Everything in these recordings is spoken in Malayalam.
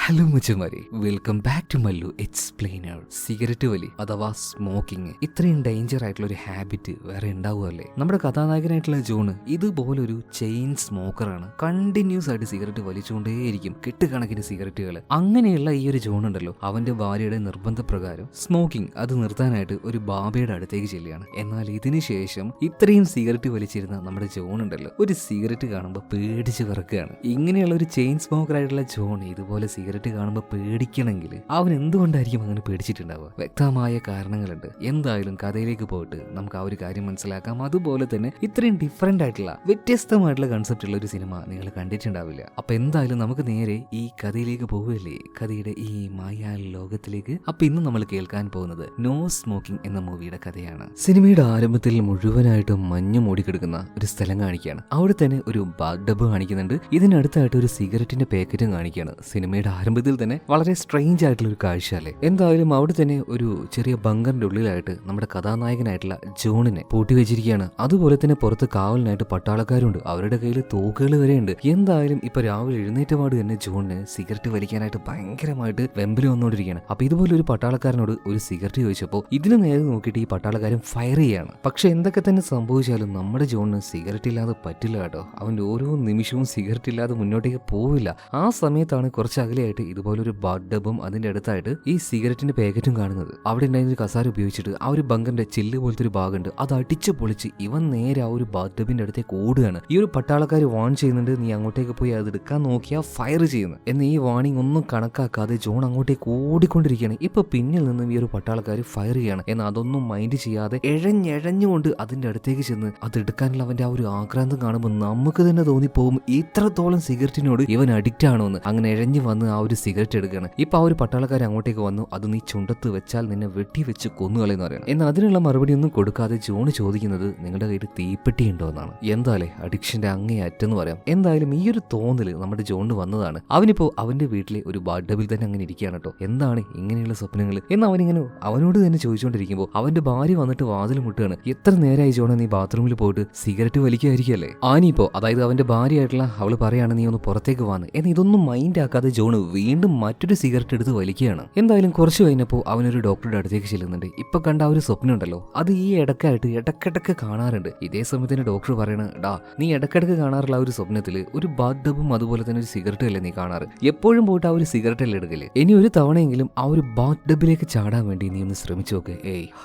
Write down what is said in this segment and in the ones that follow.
ഹലോ മച്ചന്മാരെ, welcome back to Mallu explainer. Cigarette വലി അഥവാ സ്മോക്കിംഗ് ഇത്രയും ഡേഞ്ചർ ആയിട്ടുള്ള ഒരു ഹാബിറ്റ് വേറെ ഉണ്ടാവുമല്ലേ? നമ്മുടെ കഥാനായകനായിട്ടുള്ള ജോൺ ഇതുപോലൊരു ചെയിൻ സ്മോക്കറാണ്. കണ്ടിന്യൂസ് ആയിട്ട് സിഗരറ്റ് വലിച്ചുകൊണ്ടേയിരിക്കും, കെട്ടുകണക്കിന് സിഗരറ്റുകൾ. അങ്ങനെയുള്ള ഈ ഒരു ജോൺ ഉണ്ടല്ലോ, അവന്റെ ഭാര്യയുടെ നിർബന്ധപ്രകാരം സ്മോക്കിംഗ് അത് നിർത്താനായിട്ട് ഒരു ബാബയുടെ അടുത്തേക്ക് ചെല്ലുകയാണ്. എന്നാൽ ഇതിനു ശേഷം ഇത്രയും സിഗരറ്റ് വലിച്ചിരുന്ന നമ്മുടെ ജോൺ ഉണ്ടല്ലോ, ഒരു സിഗരറ്റ് കാണുമ്പോൾ പേടിച്ച് വിറക്കുകയാണ്. ഇങ്ങനെയുള്ള ഒരു ചെയിൻ സ്മോക്കർ ആയിട്ടുള്ള ജോൺ ഇതുപോലെ സിഗരറ്റ് കാണുമ്പോൾ പേടിക്കണമെങ്കിൽ അവൻ എന്തുകൊണ്ടായിരിക്കും അങ്ങനെ പേടിച്ചിട്ടുണ്ടാവുക? വ്യക്തമായ കാരണങ്ങളുണ്ട്. എന്തായാലും കഥയിലേക്ക് പോയിട്ട് നമുക്ക് ആ ഒരു കാര്യം മനസ്സിലാക്കാം. അതുപോലെ തന്നെ ഇത്രയും ഡിഫറെന്റ് ആയിട്ടുള്ള വ്യത്യസ്തമായിട്ടുള്ള കൺസെപ്റ്റ് ഉള്ള ഒരു സിനിമ നിങ്ങൾ കണ്ടിട്ടുണ്ടാവില്ല. അപ്പൊ എന്തായാലും നമുക്ക് നേരെ ഈ കഥയിലേക്ക് പോവുകയല്ലേ, കഥയുടെ ഈ മായ ലോകത്തിലേക്ക്. അപ്പൊ ഇന്ന് നമ്മൾ കേൾക്കാൻ പോകുന്നത് നോ സ്മോക്കിംഗ് എന്ന മൂവിയുടെ കഥയാണ്. സിനിമയുടെ ആരംഭത്തിൽ മുഴുവനായിട്ടും മഞ്ഞ് മൂടിക്കെടുക്കുന്ന ഒരു സ്ഥലം കാണിക്കുകയാണ്. അവിടെ തന്നെ ഒരു ബാത്ത് ടബ് കാണിക്കുന്നുണ്ട്. ഇതിനടുത്തായിട്ട് ഒരു സിഗരറ്റിന്റെ പാക്കറ്റും കാണിക്കുകയാണ്. സിനിമയുടെ ആരംഭത്തിൽ തന്നെ വളരെ സ്ട്രേഞ്ച് ആയിട്ടുള്ള ഒരു കാഴ്ച അല്ലേ? എന്തായാലും അവിടെ തന്നെ ഒരു ചെറിയ ബങ്കറിന്റെ ഉള്ളിലായിട്ട് നമ്മുടെ കഥാനായകനായിട്ടുള്ള ജോണിനെ പൂട്ടി വെച്ചിരിക്കുകയാണ്. അതുപോലെ തന്നെ പുറത്ത് കാവലിനായിട്ട് പട്ടാളക്കാരുണ്ട്, അവരുടെ കയ്യിൽ തോക്കുകൾ വരെ ഉണ്ട്. എന്തായാലും ഇപ്പൊ രാവിലെ എഴുന്നേറ്റപാട് തന്നെ ജോണിന് സിഗരറ്റ് വലിക്കാനായിട്ട് ഭയങ്കരമായിട്ട് വെമ്പല് വന്നുകൊണ്ടിരിക്കുകയാണ്. അപ്പൊ ഇതുപോലെ ഒരു പട്ടാളക്കാരനോട് ഒരു സിഗരറ്റ് ചോദിച്ചപ്പോൾ ഇതിന് നേരെ നോക്കിയിട്ട് ഈ പട്ടാളക്കാരൻ ഫയർ ചെയ്യാണ്. പക്ഷെ എന്തൊക്കെ തന്നെ സംഭവിച്ചാലും നമ്മുടെ ജോണിന് സിഗരറ്റ് ഇല്ലാതെ പറ്റില്ല കേട്ടോ. അവന്റെ ഓരോ നിമിഷവും സിഗരറ്റ് ഇല്ലാതെ മുന്നോട്ടേക്ക് പോവില്ല. ആ സമയത്താണ് കുറച്ച് അകലെയായിട്ട് ഇതുപോലൊരു ബാത്ത് ടബും അതിന്റെ അടുത്തായിട്ട് ഈ സിഗരറ്റിന്റെ പാക്കറ്റും കാണുന്നത്. അവിടെ ഉണ്ടായിരുന്ന ഒരു കസാര ഉപയോഗിച്ചിട്ട് ആ ഒരു ബങ്കറിന്റെ ചില്ല് പോലത്തെ ഒരു ഭാഗമുണ്ട്, അത് അടിച്ചു പൊളിച്ച് ഇവൻ നേരെ ആ ഒരു ബാത്ത് ടബിന്റെ അടുത്തേക്ക് ഓടുകയാണ്. ഈ ഒരു പട്ടാളക്കാർ വാൺ ചെയ്യുന്നുണ്ട്, നീ അങ്ങോട്ടേക്ക് പോയി അത് എടുക്കാൻ നോക്കിയാൽ ഫയർ ചെയ്യുന്നു എന്ന്. ഈ വാണിംഗ് ഒന്നും കണക്കാക്കാതെ ജോൺ അങ്ങോട്ടേക്ക് ഓടിക്കൊണ്ടിരിക്കുകയാണ്. ഇപ്പൊ പിന്നിൽ നിന്നും ഈ ഒരു പട്ടാളക്കാർ ഫയർ ചെയ്യാണ്. എന്നാൽ അതൊന്നും മൈൻഡ് ചെയ്യാതെ എഴഞ്ഞെഴഞ്ഞുകൊണ്ട് അതിന്റെ അടുത്തേക്ക് ചെന്ന് അത് എടുക്കാനുള്ള അവന്റെ ആ ഒരു ആക്രാന്തം കാണുമ്പോൾ നമുക്ക് തന്നെ തോന്നിപ്പോകും ഇത്രത്തോളം സിഗരറ്റിനോട് ഇവൻ അഡിക്റ്റ് ആണോ എന്ന്. അങ്ങനെ എഴഞ്ഞു വന്ന് ആ ഒരു സിഗരറ്റ് എടുക്കുകയാണ്. ഇപ്പൊ ആ ഒരു പട്ടാളക്കാർ അങ്ങോട്ടേക്ക് വന്നു, അത് നീ ചുണ്ടത്ത് വെച്ചാൽ നിന്നെ വെട്ടിവെച്ച് കൊന്നുകളെന്ന് പറയണം. എന്നാൽ അതിനുള്ള മറുപടി ഒന്നും കൊടുക്കാതെ ജോൺ ചോദിക്കുന്നത് നിങ്ങളുടെ കയ്യിൽ തീപ്പെട്ടി ഉണ്ടോ എന്നാണ്. എന്തായാലും അഡിക്ഷന്റെ അങ്ങേ അറ്റെന്ന് പറയാം. എന്തായാലും ഈ ഒരു തോന്നല് നമ്മുടെ ജോണിന് വന്നതാണ്. അവനിപ്പോ അവന്റെ വീട്ടിലെ ഒരു ബാത്ത് ടബിൽ തന്നെ അങ്ങനെ ഇരിക്കുകയാണ് കേട്ടോ. എന്താണ് ഇങ്ങനെയുള്ള സ്വപ്നങ്ങൾ എന്ന് അവനിങ്ങനെ അവനോട് തന്നെ ചോദിച്ചുകൊണ്ടിരിക്കുമ്പോൾ അവന്റെ ഭാര്യ വന്നിട്ട് വാതിൽ മുട്ടുകയാണ്. എത്ര നേരമായി ജോൺ നീ ബാത്റൂമിൽ പോയിട്ട് സിഗരറ്റ് വലിക്കുകയായിരിക്കല്ലേ? ആനിപ്പോ അതായത് അവന്റെ ഭാര്യയായിട്ടുള്ള അവള് പറയാണ് നീ ഒന്ന് പുറത്തേക്ക് വന്ന് എന്ന്. ഇതൊന്നും മൈൻഡ് ആക്കാതെ ജോൺ വീണ്ടും മറ്റൊരു സിഗരറ്റ് എടുത്ത് വലിക്കുകയാണ്. എന്തായാലും കുറച്ച് കഴിഞ്ഞപ്പോൾ അവനൊരു ഡോക്ടറുടെ അടുത്തേക്ക് ചെല്ലുന്നുണ്ട്. ഇപ്പൊ കണ്ട ആ ഒരു സ്വപ്നം ഉണ്ടല്ലോ, അത് ഈ ഇടക്കായിട്ട് ഇടക്കിടക്ക് കാണാറുണ്ട്. ഇതേ സമയത്തിന് ഡോക്ടർ പറയണ, ഡാ നീ ഇടക്കിടക്ക് കാണാറുള്ള ആ ഒരു സ്വപ്നത്തിൽ ഒരു ബാത്ത് ടബും അതുപോലെ തന്നെ ഒരു സിഗരറ്റും അല്ലേ നീ കാണാറ്? എപ്പോഴും പോയിട്ട് ആ ഒരു സിഗരറ്റ് അല്ലേ എടുക്കല്? ഇനി ഒരു തവണയെങ്കിലും ആ ഒരു ബാത്ത് ടബിലേക്ക് ചാടാൻ വേണ്ടി നീ ഒന്ന് ശ്രമിച്ചു നോക്ക്.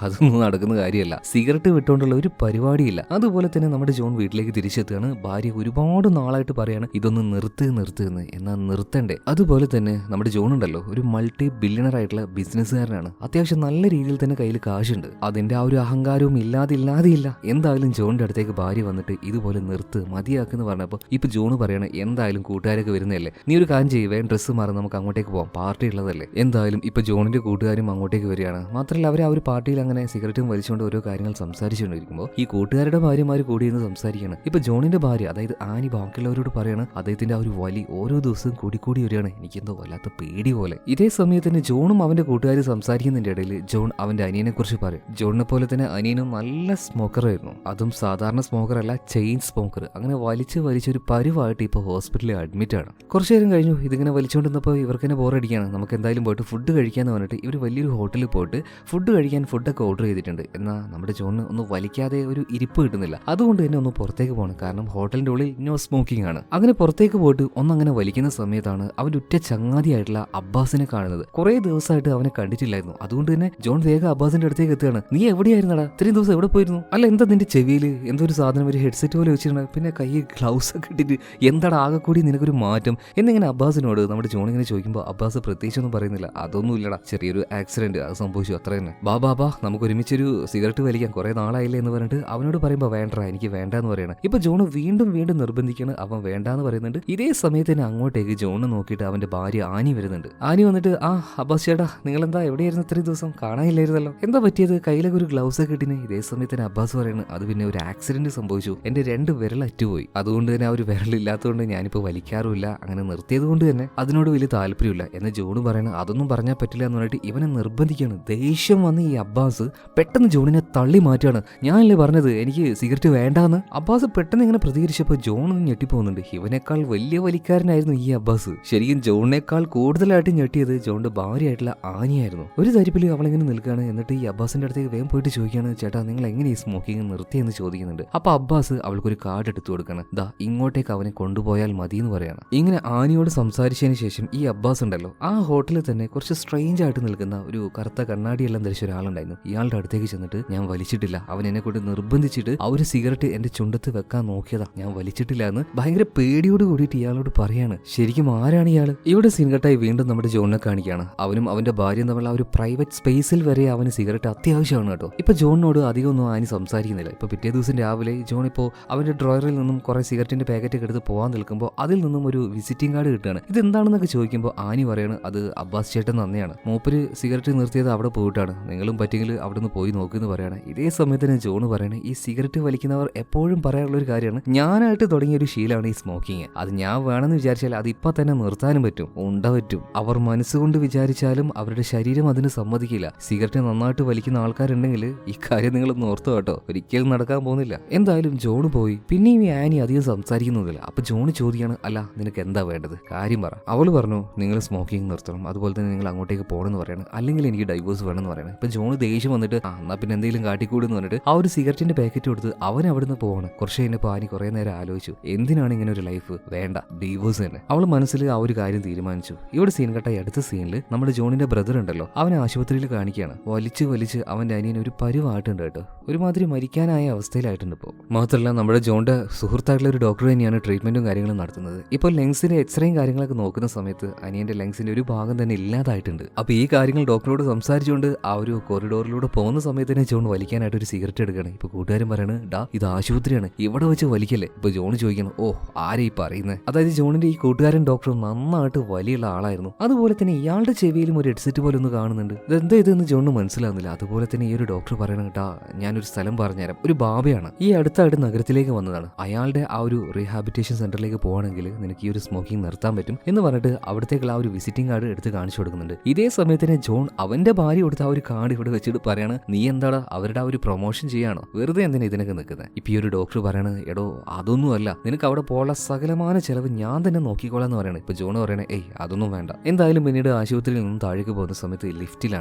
അതൊന്നും നടക്കുന്ന കാര്യമല്ല, സിഗരറ്റ് വിട്ടുകൊണ്ടുള്ള ഒരു പരിപാടിയില്ല. അതുപോലെ തന്നെ നമ്മുടെ ജോൺ വീട്ടിലേക്ക് തിരിച്ചെത്തുകയാണ്. ഭാര്യ ഒരുപാട് നാളായിട്ട് പറയാണ് ഇതൊന്ന് നിർത്തുന്ന്. എന്നാൽ നിർത്തണ്ടേ? അതുപോലെ തന്നെ നമ്മുടെ ജോൺ ഉണ്ടല്ലോ ഒരു മൾട്ടി ബില്യണർ ആയിട്ടുള്ള ബിസിനസ്സുകാരനാണ്. അത്യാവശ്യം നല്ല രീതിയിൽ തന്നെ കയ്യിൽ കാശുണ്ട്. അതിന്റെ ആ ഒരു അഹങ്കാരവും ഇല്ലാതില്ല. എന്തായാലും ജോണിന്റെ അടുത്തേക്ക് ഭാര്യ വന്നിട്ട് ഇതുപോലെ മതിയാക്കെന്ന് പറഞ്ഞപ്പോൾ ഇപ്പൊ ജോൺ പറയാണ് എന്തായാലും കൂട്ടുകാരൊക്കെ വരുന്നതല്ലേ, നീ ഒരു കാര്യം ചെയ്യ്, വേഗം ഡ്രസ്സ് മാറി നമുക്ക് അങ്ങോട്ടേക്ക് പോകാം, പാർട്ടി ഉള്ളതല്ലേ. എന്തായാലും ഇപ്പൊ ജോണിന്റെ കൂട്ടുകാരും അങ്ങോട്ടേക്ക് വരികയാണ്. മാത്രമല്ല അവർ ആ ഒരു പാർട്ടിയിൽ അങ്ങനെ സിഗരറ്റും വലിച്ചുകൊണ്ട് ഓരോ കാര്യങ്ങൾ സംസാരിച്ചുകൊണ്ടിരിക്കുമ്പോൾ ഈ കൂട്ടുകാരുടെ ഭാര്യമാര് കൂടി ഇരുന്ന് സംസാരിക്കുകയാണ്. ഇപ്പൊ ജോണിന്റെ ഭാര്യ അതായത് ആനി ബാക്കിയുള്ളവരോട് പറയാണ് അദ്ദേഹത്തിന്റെ ആ ഒരു വലി ഓരോ ദിവസവും കൂടി വരികയാണ്. എനിക്കെന്തോ വല്ലാത്ത പേടി പോലെ. ഇതേ സമയത്ത് തന്നെ ജോണും അവന്റെ കൂട്ടുകാരും സംസാരിക്കുന്നതിന്റെ ഇടയിൽ ജോൺ അവന്റെ അനിയനെ കുറിച്ച് പറയും. ജോണിനെ പോലെ തന്നെ അനിയനും നല്ല സ്മോക്കറായിരുന്നു. അതും സാധാരണ സ്മോക്കർ അല്ല, ചെയിൻ സ്മോക്കർ. അങ്ങനെ വലിച്ചൊരു പരുവായിട്ട് ഇപ്പൊ ഹോസ്പിറ്റലിൽ അഡ്മിറ്റ് ആണ്. കുറച്ചു നേരം കഴിഞ്ഞു ഇതിങ്ങനെ വലിച്ചുകൊണ്ടിരുന്നപ്പോൾ ഇവർക്ക് തന്നെ ബോറടിക്കുകയാണ്. നമുക്ക് എന്തായാലും പോയിട്ട് ഫുഡ് കഴിക്കാന്ന് പറഞ്ഞിട്ട് ഇവർ വലിയൊരു ഹോട്ടലിൽ പോയിട്ട് ഫുഡ് കഴിക്കാൻ ഫുഡൊക്കെ ഓർഡർ ചെയ്തിട്ടുണ്ട്. എന്നാൽ നമ്മുടെ ജോണിന് ഒന്ന് വലിക്കാതെ ഒരു ഇരിപ്പ് കിട്ടുന്നില്ല. അതുകൊണ്ട് തന്നെ ഒന്ന് പുറത്തേക്ക് പോകണം, കാരണം ഹോട്ടലിന്റെ ഉള്ളിൽ നോ സ്മോക്കിംഗ് ആണ്. അങ്ങനെ പുറത്തേക്ക് പോയിട്ട് ഒന്നങ്ങനെ വലിക്കുന്ന സമയത്താണ് അവന്റെ ഉറ്റ ചങ്ങാതിയായിട്ടുള്ള അബ്ബാസിനെ കാണുന്നത്. കുറെ ദിവസമായിട്ട് അവനെ കണ്ടിട്ടില്ലായിരുന്നു. അതുകൊണ്ട് തന്നെ ജോൺ വേഗം അബ്ബാസിന്റെ അടുത്തേക്ക് എത്തുകയാണ്. നീ എവിടെയായിരുന്നടാ? ഇത്രയും ദിവസം എവിടെ പോയിരുന്നു? അല്ല എന്താ നിന്റെ ചെവിയിൽ എന്തോ ഒരു സാധനം, ഒരു ഹെഡ്സെറ്റ് പോലെ വെച്ചിട്ടുണ്ട്, പിന്നെ കയ്യിൽ ഗ്ലൗസ് ഒക്കെ ഇട്ടിട്ട് എന്താടാ ആകെ കൂടി നിനക്കൊരു മാറ്റം എന്നിങ്ങനെ അബ്ബാസിനോട് നമ്മുടെ ജോൺ ഇങ്ങനെ ചോദിക്കുമ്പോൾ അബ്ബാസ് പ്രത്യേകിച്ചൊന്നും പറയുന്നില്ല. അതൊന്നും ഇല്ലടാ, ചെറിയൊരു ആക്സിഡന്റ് അത് സംഭവിച്ചു, അത്ര തന്നെ. ബാബാ നമുക്ക് ഒരുമിച്ചൊരു സിഗരറ്റ് വലിക്കാം, കുറെ നാളായില്ലേ എന്ന് പറഞ്ഞിട്ട് അവനോട് പറയുമ്പോൾ വേണ്ടാ, എനിക്ക് വേണ്ടാന്ന് പറയണം. ഇപ്പൊ ജോൺ വീണ്ടും നിർബന്ധിക്കണം, അവൻ വേണ്ടാന്ന് പറയുന്നുണ്ട്. ഇതേ സമയത്ത് തന്നെ അങ്ങോട്ടേക്ക് ജോണിനെ നോക്കിയിട്ട് അവന്റെ ഭാര്യ ആനി വരുന്നുണ്ട്. ആനി വന്നിട്ട് അബ്ബാസ് ചേട്ടാ നിങ്ങളെന്താ എവിടെയായിരുന്നു ഇത്രയും ദിവസം? കാണാനില്ലായിരുന്നല്ലോ, എന്താ പറ്റിയത്? കയ്യിലൊക്കെ ഒരു ഗ്ലൗസ് ഒക്കെ ഇട്ടിന്. ഇതേ സമയത്ത് തന്നെ അബ്ബാസ് പറയുന്നത് അത് പിന്നെ ഒരു ആക്സിഡന്റ് സംഭവിച്ചു, എന്റെ 2 വിരൽ അറ്റുപോയി. അതുകൊണ്ട് തന്നെ ആ ഒരു വിരലില്ലാത്തതുകൊണ്ട് ഞാനിപ്പോ വലിക്കാറുമില്ല, അങ്ങനെ നിർത്തിയത് കൊണ്ട് തന്നെ അതിനോട് വലിയ താല്പര്യമില്ല എന്ന് ജോണ് പറയണത്. അതൊന്നും പറഞ്ഞാൽ പറ്റില്ല എന്ന് പറഞ്ഞിട്ട് ഇവനെ നിർബന്ധിക്കുകയാണ്. ദേഷ്യം വന്ന് ഈ അബ്ബാസ് പെട്ടെന്ന് ജോണിനെ തള്ളി മാറ്റുകയാണ്. ഞാനല്ലേ പറഞ്ഞത് എനിക്ക് സിഗരറ്റ് വേണ്ടാന്ന്. അബ്ബാസ് പെട്ടെന്ന് ഇങ്ങനെ പ്രതികരിച്ചപ്പോൾ ജോൺ ഞെട്ടിപ്പോകുന്നുണ്ട്. ഇവനേക്കാൾ വലിയ വലിക്കാരനായിരുന്നു ഈ അബ്ബാസ്. ശരിക്കും ജോണിനെ ജോണിനേക്കാൾ കൂടുതലായിട്ട് ഞെട്ടിയത് ജോണിന്റെ ഭാര്യയായിട്ടുള്ള ആനിയായിരുന്നു. ഒരു തരിപ്പിൽ അവളിങ്ങനെ നിൽക്കുകയാണ്. എന്നിട്ട് ഈ അബ്ബാസിന്റെ അടുത്തേക്ക് വേഗം പോയിട്ട് ചോദിക്കുകയാണ്, ചേട്ടാ നിങ്ങൾ എങ്ങനെ ഈ സ്മോക്കിംഗ് നിർത്തിയെന്ന് ചോദിക്കുന്നുണ്ട്. അപ്പൊ അബ്ബാസ് അവൾക്കൊരു കാർഡ് എടുത്തു കൊടുക്കണം. ദാ ഇങ്ങോട്ടേക്ക് അവനെ കൊണ്ടുപോയാൽ മതി എന്ന് പറയാണ്. ഇങ്ങനെ ആനിയോട് സംസാരിച്ചതിന് ശേഷം ഈ അബ്ബാസ് ഉണ്ടല്ലോ ആ ഹോട്ടലിൽ തന്നെ കുറച്ച് സ്ട്രേഞ്ച് ആയിട്ട് നിൽക്കുന്ന ഒരു കറുത്ത കണ്ണാടിയെല്ലാം ധരിച്ച ഒരാളുണ്ടായിരുന്നു. ഇയാളുടെ അടുത്തേക്ക് ചെന്നിട്ട് ഞാൻ വലിച്ചിട്ടില്ല, അവൻ എന്നെ കൊണ്ട് നിർബന്ധിച്ചിട്ട് ആ ഒരു സിഗരറ്റ് എന്റെ ചുണ്ടത്ത് വെക്കാൻ നോക്കിയതാ, ഞാൻ വലിച്ചിട്ടില്ല എന്ന് ഭയങ്കര പേടിയോട് കൂടിയിട്ട് ഇയാളോട് പറയാണ്. ശരിക്കും ആരാണ് ഇയാള്? ഇവിടെ സീൻ കട്ടായി വീണ്ടും നമ്മുടെ ജോണിനെ കാണിക്കുകയാണ്. അവനും അവന്റെ ഭാര്യയും തമ്മിലുള്ള ആ ഒരു പ്രൈവറ്റ് സ്പേസിൽ വരെ അവന് സിഗരറ്റ് അത്യാവശ്യമാണ് കേട്ടോ. ഇപ്പൊ ജോണിനോട് അധികം ഒന്നും ആനി സംസാരിക്കുന്നില്ല. ഇപ്പൊ പിറ്റേ ദിവസം രാവിലെ ജോൺ ഇപ്പോൾ അവന്റെ ഡ്രോയറിൽ നിന്നും കുറെ സിഗരറ്റിന്റെ പാക്കറ്റ് ഒക്കെ എടുത്ത് പോകാൻ നിൽക്കുമ്പോൾ അതിൽ നിന്നും ഒരു വിസിറ്റിംഗ് കാർഡ് കിട്ടുകയാണ്. ഇതെന്താണെന്നൊക്കെ ചോദിക്കുമ്പോൾ ആനി പറയാണ്, അത് അബ്ബാസ് ചേട്ടൻ തന്നെയാണ്, മൂപ്പര് സിഗരറ്റ് നിർത്തിയത് അവിടെ പോയിട്ടാണ്, നിങ്ങളും പറ്റിയെങ്കിൽ അവിടെ നിന്ന് പോയി നോക്കുമെന്ന് പറയാണ്. ഇതേ സമയത്തിന് ജോൺ പറയാണ്, ഈ സിഗരറ്റ് വലിക്കുന്നവർ എപ്പോഴും പറയാനുള്ള ഒരു കാര്യമാണ്, ഞാനായിട്ട് തുടങ്ങിയ ഒരു ശീലമാണ് ഈ സ്മോക്കിങ്. അത് ഞാൻ വേണമെന്ന് വിചാരിച്ചാൽ അത് ഇപ്പൊ തന്നെ നിർത്താനും പറ്റും, പറ്റും. അവർ മനസ്സുകൊണ്ട് വിചാരിച്ചാലും അവരുടെ ശരീരം അതിന് സമ്മതിക്കില്ല. സിഗരറ്റ് നന്നായിട്ട് വലിക്കുന്ന ആൾക്കാരുണ്ടെങ്കിൽ ഈ കാര്യം നിങ്ങൾ ഓർത്തു കേട്ടോ, ഒരിക്കലും നടക്കാൻ പോകുന്നില്ല. എന്തായാലും ജോൺ പോയി. പിന്നെയും ഈ ആനി അധികം സംസാരിക്കുന്നില്ല. അപ്പൊ ജോൺ ചോദിക്കാണ്, അല്ല നിനക്ക് എന്താ വേണ്ടത്, കാര്യം പറ. അവള് പറഞ്ഞു, നിങ്ങൾ സ്മോക്കിംഗ് നിർത്തണം, അതുപോലെ തന്നെ നിങ്ങൾ അങ്ങോട്ടേക്ക് പോകണമെന്ന് പറയണം, അല്ലെങ്കിൽ എനിക്ക് ഡൈവോഴ്സ് വേണമെന്ന് പറയണം. ഇപ്പൊ ജോൺ ദേഷ്യം വന്നിട്ട് എന്നാ പിന്നെ എന്തെങ്കിലും കാട്ടിക്കൂടെന്ന് പറഞ്ഞിട്ട് ആ ഒരു സിഗരറ്റിന്റെ പാക്കറ്റ് കൊടുത്ത് അവൻ അവിടുന്ന് പോവാണ്. കുറച്ച് കഴിഞ്ഞപ്പോൾ ആനി കുറെ നേരം ആലോചിച്ചു, എന്തിനാണ് ഇങ്ങനെ ഒരു ലൈഫ്, വേണ്ട ഡൈവോഴ്സ് തന്നെ. അവൾ മനസ്സിൽ ആ ഒരു കാര്യം തീരുമാനിച്ചു. ഇവിടെ സീൻ കട്ടായി അടുത്ത സീനിൽ നമ്മുടെ ജോണിന്റെ ബ്രദർ ഉണ്ടല്ലോ, അവനെ ആശുപത്രിയിൽ കാണിക്കുകയാണ്. വലിച്ച് അവന്റെ അനിയൻ ഒരു പരുവായിട്ടുണ്ട് കേട്ടോ, ഒരുമാതിരി മരിക്കാനായ അവസ്ഥയിലായിട്ടുണ്ട് ഇപ്പോൾ. മാത്രമല്ല നമ്മുടെ ജോണിന്റെ സുഹൃത്തായിട്ടുള്ള ഒരു ഡോക്ടർ തന്നെയാണ് ട്രീറ്റ്മെന്റും കാര്യങ്ങളും നടത്തുന്നത്. ഇപ്പോൾ ലങ്സിന്റെ എക്സ്റേയും കാര്യങ്ങളൊക്കെ നോക്കുന്ന സമയത്ത് അനിയന്റെ ലങ്സിന്റെ ഒരു ഭാഗം തന്നെ ഇല്ലാതായിട്ടുണ്ട്. അപ്പൊ ഈ കാര്യങ്ങൾ ഡോക്ടറോട് സംസാരിച്ചുകൊണ്ട് ആ ഒരു കോറിഡോറിലൂടെ പോകുന്ന സമയത്ത് തന്നെ ജോൺ വലിക്കാനായിട്ട് ഒരു സിഗരറ്റ് എടുക്കുകയാണ്. ഇപ്പൊ കൂട്ടുകാരൻ പറയാണ്, ഡാ ഇത് ആശുപത്രിയാണ്, ഇവിടെ വെച്ച് വലിക്കല്ലേ. ഇപ്പൊ ജോൺ ചോദിക്കണം, ഓ ആരെ ഈ പറയുന്നത്? അതായത് ജോണിന്റെ ഈ കൂട്ടുകാരൻ ഡോക്ടർ നന്നായിട്ട് വലിയുള്ള ആളായിരുന്നു. അതുപോലെ തന്നെ ഇയാളുടെ ചെവിയിലും ഒരു ഹെഡ്സെറ്റ് പോലെ ഒന്ന് കാണുന്നുണ്ട്. ഇതെന്താ ഇതെന്ന് ജോണിന് മനസ്സിലാവുന്നില്ല. അതുപോലെ തന്നെ ഈ ഒരു ഡോക്ടർ പറയണം, കേട്ടാ ഞാനൊരു സ്ഥലം പറഞ്ഞുതരാം, ഒരു ബാബയാണ് ഈ അടുത്തായിട്ട് നഗരത്തിലേക്ക് വന്നതാണ്, അയാളുടെ ആ ഒരു റീഹാബിറ്റേഷൻ സെന്ററിലേക്ക് പോകണമെങ്കിൽ നിനക്ക് ഈ ഒരു സ്മോക്കിംഗ് നിർത്താൻ പറ്റും എന്ന് പറഞ്ഞിട്ട് അവിടത്തേക്കുള്ള ആ ഒരു വിസിറ്റിംഗ് കാർഡ് എടുത്ത് കാണിച്ചു കൊടുക്കുന്നുണ്ട്. ഇതേ സമയത്തിന് ജോൺ അവന്റെ ഭാര്യ കൊടുത്ത ആ ഒരു കാർഡ് ഇവിടെ വെച്ചിട്ട് പറയാണ്, നീ എന്താടാ അവരുടെ ആ ഒരു പ്രൊമോഷൻ ചെയ്യാണോ, വെറുതെ എന്തിനാ ഇതിനൊക്കെ നിൽക്കുന്നത്? ഇപ്പൊ ഈ ഒരു ഡോക്ടർ പറയണത്, എടോ അതൊന്നുമല്ല, നിനക്ക് അവിടെ പോകാനുള്ള സകലമായ ചെലവ് ഞാൻ തന്നെ നോക്കിക്കോളാന്ന് പറയണേ. ഇപ്പൊ ജോൺ പറയണേ, ഏയ് അതൊന്നും വേണ്ട. എന്തായാലും പിന്നീട് ആശുപത്രിയിൽ നിന്നും താഴേക്ക് പോകുന്ന സമയത്ത് ലിഫ്റ്റിൽ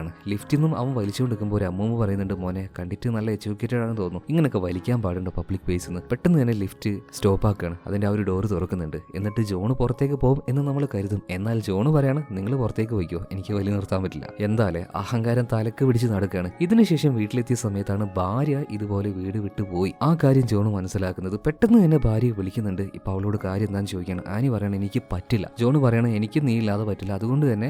നിന്നും അവൻ വലിച്ചുകൊണ്ടിരിക്കുമ്പോൾ ഒരു അമ്മൂമ്മ പറയുന്നുണ്ട്, മോനെ കണ്ടിട്ട് നല്ല എഡ്യൂക്കേറ്റഡ് ആണെന്ന് തോന്നുന്നു, ഇങ്ങനെയൊക്കെ വലിക്കാൻ പാടുണ്ടോ പബ്ലിക് പ്ലേസിൽ നിന്ന്. പെട്ടെന്ന് തന്നെ ലിഫ്റ്റ് സ്റ്റോപ്പ് ആക്കുകയാണ്. അതിന്റെ ആ ഒരു ഡോർ തുറക്കുന്നുണ്ട്. എന്നിട്ട് ജോൺ പുറത്തേക്ക് പോകും എന്ന് നമ്മൾ കരുതും. എന്നാൽ ജോൺ പറയാണ്, നിങ്ങൾ പുറത്തേക്ക് പോയിക്കോ, എനിക്ക് വലിയ നിർത്താൻ പറ്റില്ല. എന്തായാലും അഹങ്കാരം തലക്ക് പിടിച്ച് നടക്കുകയാണ്. ഇതിനുശേഷം വീട്ടിലെത്തിയ സമയത്താണ് ഭാര്യ ഇതുപോലെ വീട് വിട്ടു പോയി ആ കാര്യം ജോൺ മനസ്സിലാക്കുന്നത്. പെട്ടെന്ന് തന്നെ ഭാര്യയെ വിളിക്കുന്നുണ്ട്. ഇപ്പൊ അവളോട് കാര്യം എന്താണെന്ന് ചോദിക്കണം. ആനി പറയണ, എനിക്ക് പറ്റില്ല. ജോൺ പറയണ, എനിക്ക് നീ ഇല്ലാതെ പറ്റില്ല, അതുകൊണ്ട് തന്നെ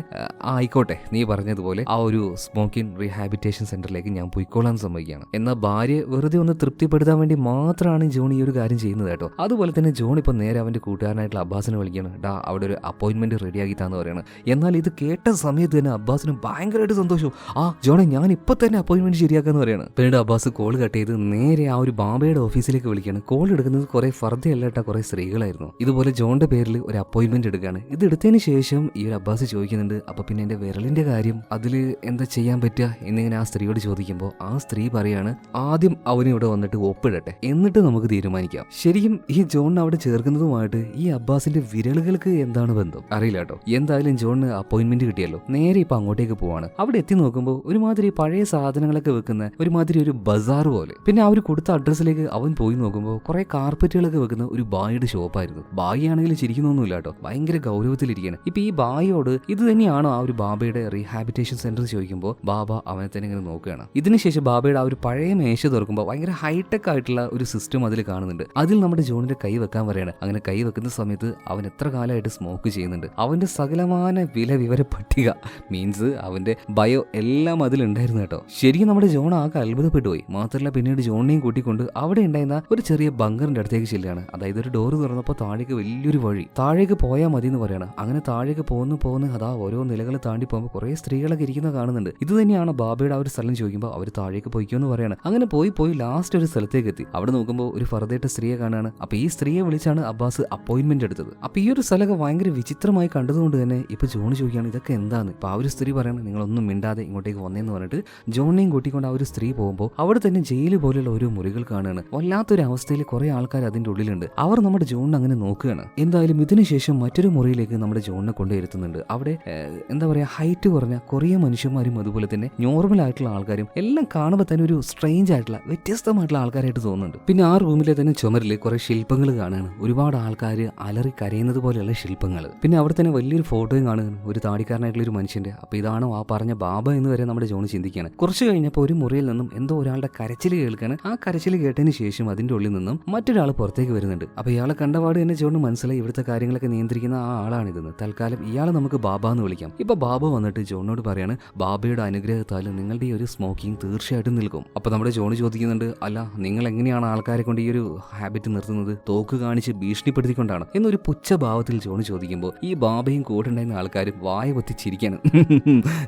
ആയിക്കോട്ടെ നീ പറഞ്ഞതുപോലെ ആ ഒരു സ്മോക്കിംഗ് റീഹാബിറ്റേഷൻ സെന്ററിലേക്ക് ഞാൻ പോയിക്കോളാൻ സമ്മതിക്കുകയാണ്. എന്നാൽ ഭാര്യ വെറുതെ ഒന്ന് തൃപ്തിപ്പെടുത്താൻ വേണ്ടി മാത്രമാണ് ജോൺ ഈ ഒരു കാര്യം ചെയ്യുന്നത് കേട്ടോ. അതുപോലെ തന്നെ ജോൺ ഇപ്പൊ നേരെ അവന്റെ കൂട്ടുകാരനായിട്ടുള്ള അബ്ബാസിനെ വിളിക്കുകയാണ്. ഡാ അവിടെ ഒരു അപ്പോയിന്റ്മെന്റ് റെഡിയാക്കിത്താന്ന് പറയണം. എന്നാൽ ഇത് കേട്ട സമയത്ത് തന്നെ അബ്ബാസിന് ഭയങ്കരമായിട്ട് സന്തോഷവും, ആ ജോണെ ഞാൻ ഇപ്പൊ തന്നെ അപ്പോയിന്റ്മെന്റ് ശരിയാക്കാന്ന് പറയാണ്. പിന്നീട് അബ്ബാസ് കോൾ കട്ട് ചെയ്ത് നേരെ ആ ഒരു ബാബയുടെ ഓഫീസിലേക്ക് വിളിക്കുകയാണ്. കോൾ എടുക്കുന്നത് കുറെ ഫർദയല്ലേട്ട കുറെ സ്ത്രീകളായിരുന്നു. ഇതുപോലെ ജോണിന്റെ പേരിൽ ഒരു അപ്പോയിന്റ്മെന്റ് എടുക്കുകയാണ്. ഇത് എടുത്തതിന് ശേഷം ഈ ഒരു അബ്ബാസ് ചോദിക്കുന്നുണ്ട്, അപ്പൊ പിന്നെ എന്റെ വിരലിന്റെ കാര്യം അതിൽ എന്താ ചെയ്യാൻ പറ്റുക എന്നിങ്ങനെ ആ സ്ത്രീയോട് ചോദിക്കുമ്പോൾ ആ സ്ത്രീ പറയാണ്, ആദ്യം അവന് ഇവിടെ വന്നിട്ട് ഒപ്പിടട്ടെ, എന്നിട്ട് നമുക്ക് തീരുമാനിക്കാം. ശരിക്കും ഈ ജോണിനെ അവിടെ ചേർക്കുന്നതുമായിട്ട് ഈ അബ്ബാസിന്റെ വിരലുകൾക്ക് എന്താണ് ബന്ധം അറിയില്ല കേട്ടോ. എന്തായാലും ജോണിന് അപ്പോയിന്റ്മെന്റ് കിട്ടിയല്ലോ. നേരെ ഇപ്പൊ അങ്ങോട്ടേക്ക് പോവാണ്. അവിടെ എത്തി നോക്കുമ്പോൾ ഒരുമാതിരി പഴയ സാധനങ്ങളൊക്കെ വെക്കുന്ന ഒരുമാതിരി ഒരു ബസാർ പോലെ. പിന്നെ അവർ കൊടുത്ത അഡ്രസ്സിലേക്ക് അവൻ പോയി നോക്കുമ്പോൾ കുറെ കാർപ്പറ്റുകളൊക്കെ വെക്കുന്ന ഒരു ബായിയുടെ ഷോപ്പായിരുന്നു. ബായി ആണെങ്കിൽ ചിരിക്കുന്നൊന്നുമില്ല കേട്ടോ, ഭയങ്കര ഗൗരവത്തിലിരിക്കുകയാണ്. ഇപ്പൊ ഈ ബായിയോട് ഇത് തന്നെയാണോ ആ ഒരു ബാബയുടെ റീഹാബിറ്റേഷൻ സെന്റർ ചോദിക്കുമ്പോൾ ബാബ അവനെ തന്നെ ഇങ്ങനെ നോക്കുകയാണ്. ഇതിനുശേഷം ബാബയുടെ ആ ഒരു പഴയ മേശ തുറക്കുമ്പോൾ ഭയങ്കര ഹൈടെക് ആയിട്ടുള്ള ഒരു സിസ്റ്റം അതിൽ കാണുന്നുണ്ട്. അതിൽ നമ്മുടെ ജോണിന്റെ കൈ വെക്കാൻ പറയാണ്. അങ്ങനെ കൈ വെക്കുന്ന സമയത്ത് അവൻ എത്ര കാലമായിട്ട് സ്മോക്ക് ചെയ്യുന്നുണ്ട്, അവന്റെ സകലമായ വിവര പട്ടിക മീൻസ് അവന്റെ ബയോ എല്ലാം അതിലുണ്ടായിരുന്നു കേട്ടോ. ശരിക്കും നമ്മുടെ ജോൺ ആകെ അത്ഭുതപ്പെട്ടു പോയി. മാത്രമല്ല പിന്നീട് ജോണിനെയും കൂട്ടിക്കൊണ്ട് അവിടെ ഉണ്ടായിരുന്ന ഒരു ചെറിയ ബങ്കറിന്റെ അടുത്തേക്ക് ചെല്ലുകയാണ്. അതായത് ഒരു ഡോർ തുറന്നപ്പോൾ താഴേക്ക് വലിയൊരു വഴി, താഴേക്ക് പോയാൽ മതി എന്ന് പറയാണ്. അങ്ങനെ താഴേക്ക് പോകുന്നു അതാ ഓരോ നിലകൾ താണ്ടി പോകുമ്പോൾ കുറെ സ്ത്രീകളൊക്കെ ഇരിക്കുന്ന കാണുന്നുണ്ട്. ഇത് തന്നെയാണ് ബാബയുടെ ആ ഒരു സ്ഥലം ചോദിക്കുമ്പോൾ അവർ താഴേക്ക് പോയിക്കോ എന്ന് പറയാണ്. അങ്ങനെ പോയി ലാസ്റ്റ് ഒരു സ്ഥലത്തേക്ക് എത്തി. അവിടെ നോക്കുമ്പോൾ ഒരു ഫർദയായിട്ട് സ്ത്രീയെ കാണാണ്. അപ്പൊ ഈ സ്ത്രീയെ വിളിച്ചാണ് അബ്ബാസ് അപ്പോയിന്റ്മെന്റ് എടുത്തത്. അപ്പൊ ഈ ഒരു സ്ഥലമൊക്കെ ഭയങ്കര വിചിത്രമായി കണ്ടതുകൊണ്ട് തന്നെ ഇപ്പൊ ജോൺ ചോദിക്കുകയാണ്, ഇതൊക്കെ എന്താണ്? ഇപ്പൊ ആ ഒരു സ്ത്രീ പറയാണ്, നിങ്ങളൊന്നും മിണ്ടാതെ ഇങ്ങോട്ടേക്ക് വന്നേന്ന് പറഞ്ഞിട്ട് ജോണിനെയും കൂട്ടിക്കൊണ്ട് ആ ഒരു സ്ത്രീ പോകുമ്പോൾ അവിടെ തന്നെ ജയിൽ പോലെയുള്ള ഓരോ മുറികൾ കാണുകയാണ്. വല്ലാത്തൊരു അവസ്ഥയിൽ കുറെ ആൾക്കാർ അതിന്റെ ഉള്ളിലുണ്ട്. അവർ നമ്മുടെ ജോണിനെ അങ്ങനെ നോക്കുകയാണ്. എന്തായാലും ഇതിനുശേഷം മറ്റൊരു മുറിയിലേക്ക് നമ്മുടെ ജോണിനെ കൊണ്ടുവരുത്തുന്നുണ്ട്. അവിടെ എന്താ പറയാ, ഹൈറ്റ് കുറഞ്ഞ കുറേ മനുഷ്യന്മാരും അതുപോലെ തന്നെ നോർമൽ ആയിട്ടുള്ള ആൾക്കാരും എല്ലാം കാണുമ്പോൾ തന്നെ ഒരു സ്ട്രേഞ്ച് ആയിട്ടുള്ള വ്യത്യസ്തമായിട്ടുള്ള ആൾക്കാരായിട്ട് തോന്നുന്നുണ്ട്. പിന്നെ ആ റൂമിലെ തന്നെ ചുമരിൽ കുറെ ശില്പങ്ങൾ കാണുകയാണ്. ഒരുപാട് ആൾക്കാർ അലറി കരയുന്നത് പോലെയുള്ള ശില്പങ്ങൾ. പിന്നെ അവിടെ തന്നെ വലിയൊരു ഫോട്ടോയും കാണുകയാണ്, ഒരു താടിക്കാരനായിട്ടുള്ള ഒരു മനുഷ്യന്റെ. അപ്പൊ ഇതാണോ ആ പറഞ്ഞ ബാബ എന്ന് വരെ നമ്മുടെ ജോൺ ചിന്തിക്കുകയാണ്. കുറച്ച് കഴിഞ്ഞപ്പോൾ ഒരു മുറിയിൽ നിന്നും എന്തോ ഒരാളുടെ കരച്ചിൽ കേൾക്കാണ്. ആ കരച്ചിൽ കേട്ടതിന് ശേഷം അതിന്റെ ഉള്ളിൽ നിന്നും മറ്റൊരാൾ പുറത്തേക്ക് വരുന്നുണ്ട്. അപ്പൊ ഇയാളെ കണ്ടപാട് തന്നെ ജോൺ മനസ്സിലായി ഇവിടുത്തെ കാര്യങ്ങളൊക്കെ നിയന്ത്രിക്കുന്ന ആ ആളാണിതെന്ന്. തൽക്കാലം ഇയാളെ നമുക്ക് ബാബ എന്ന് വിളിക്കാം. ഇപ്പൊ ബാബ വന്നിട്ട് ജോണിനോട് പറയാണ്, ബാബയുടെ അനുഗ്രഹത്താൽ നിങ്ങളുടെ ഈ ഒരു സ്മോക്കിംഗ് തീർച്ചയായിട്ടും നിൽക്കും. അപ്പൊ നമ്മുടെ ജോൺ ചോദിക്കുന്നുണ്ട്, അല്ല നിങ്ങൾ എങ്ങനെയാണ് ആൾക്കാരെ കൊണ്ട് ഈ ഒരു ഹാബിറ്റ് നിർത്തുന്നത്? തോക്ക് കാണിച്ച് ഭീഷണിപ്പെടുത്തിക്കൊണ്ടാണ് എന്നൊരു പുച്ഛഭാവത്തിൽ ജോൺ ചോദിക്കുമ്പോൾ ഈ ബാബയും കൂടെ ഉണ്ടായിരുന്ന ആൾക്കാരും വായ പൊത്തിച്ചിരിക്കാണ്.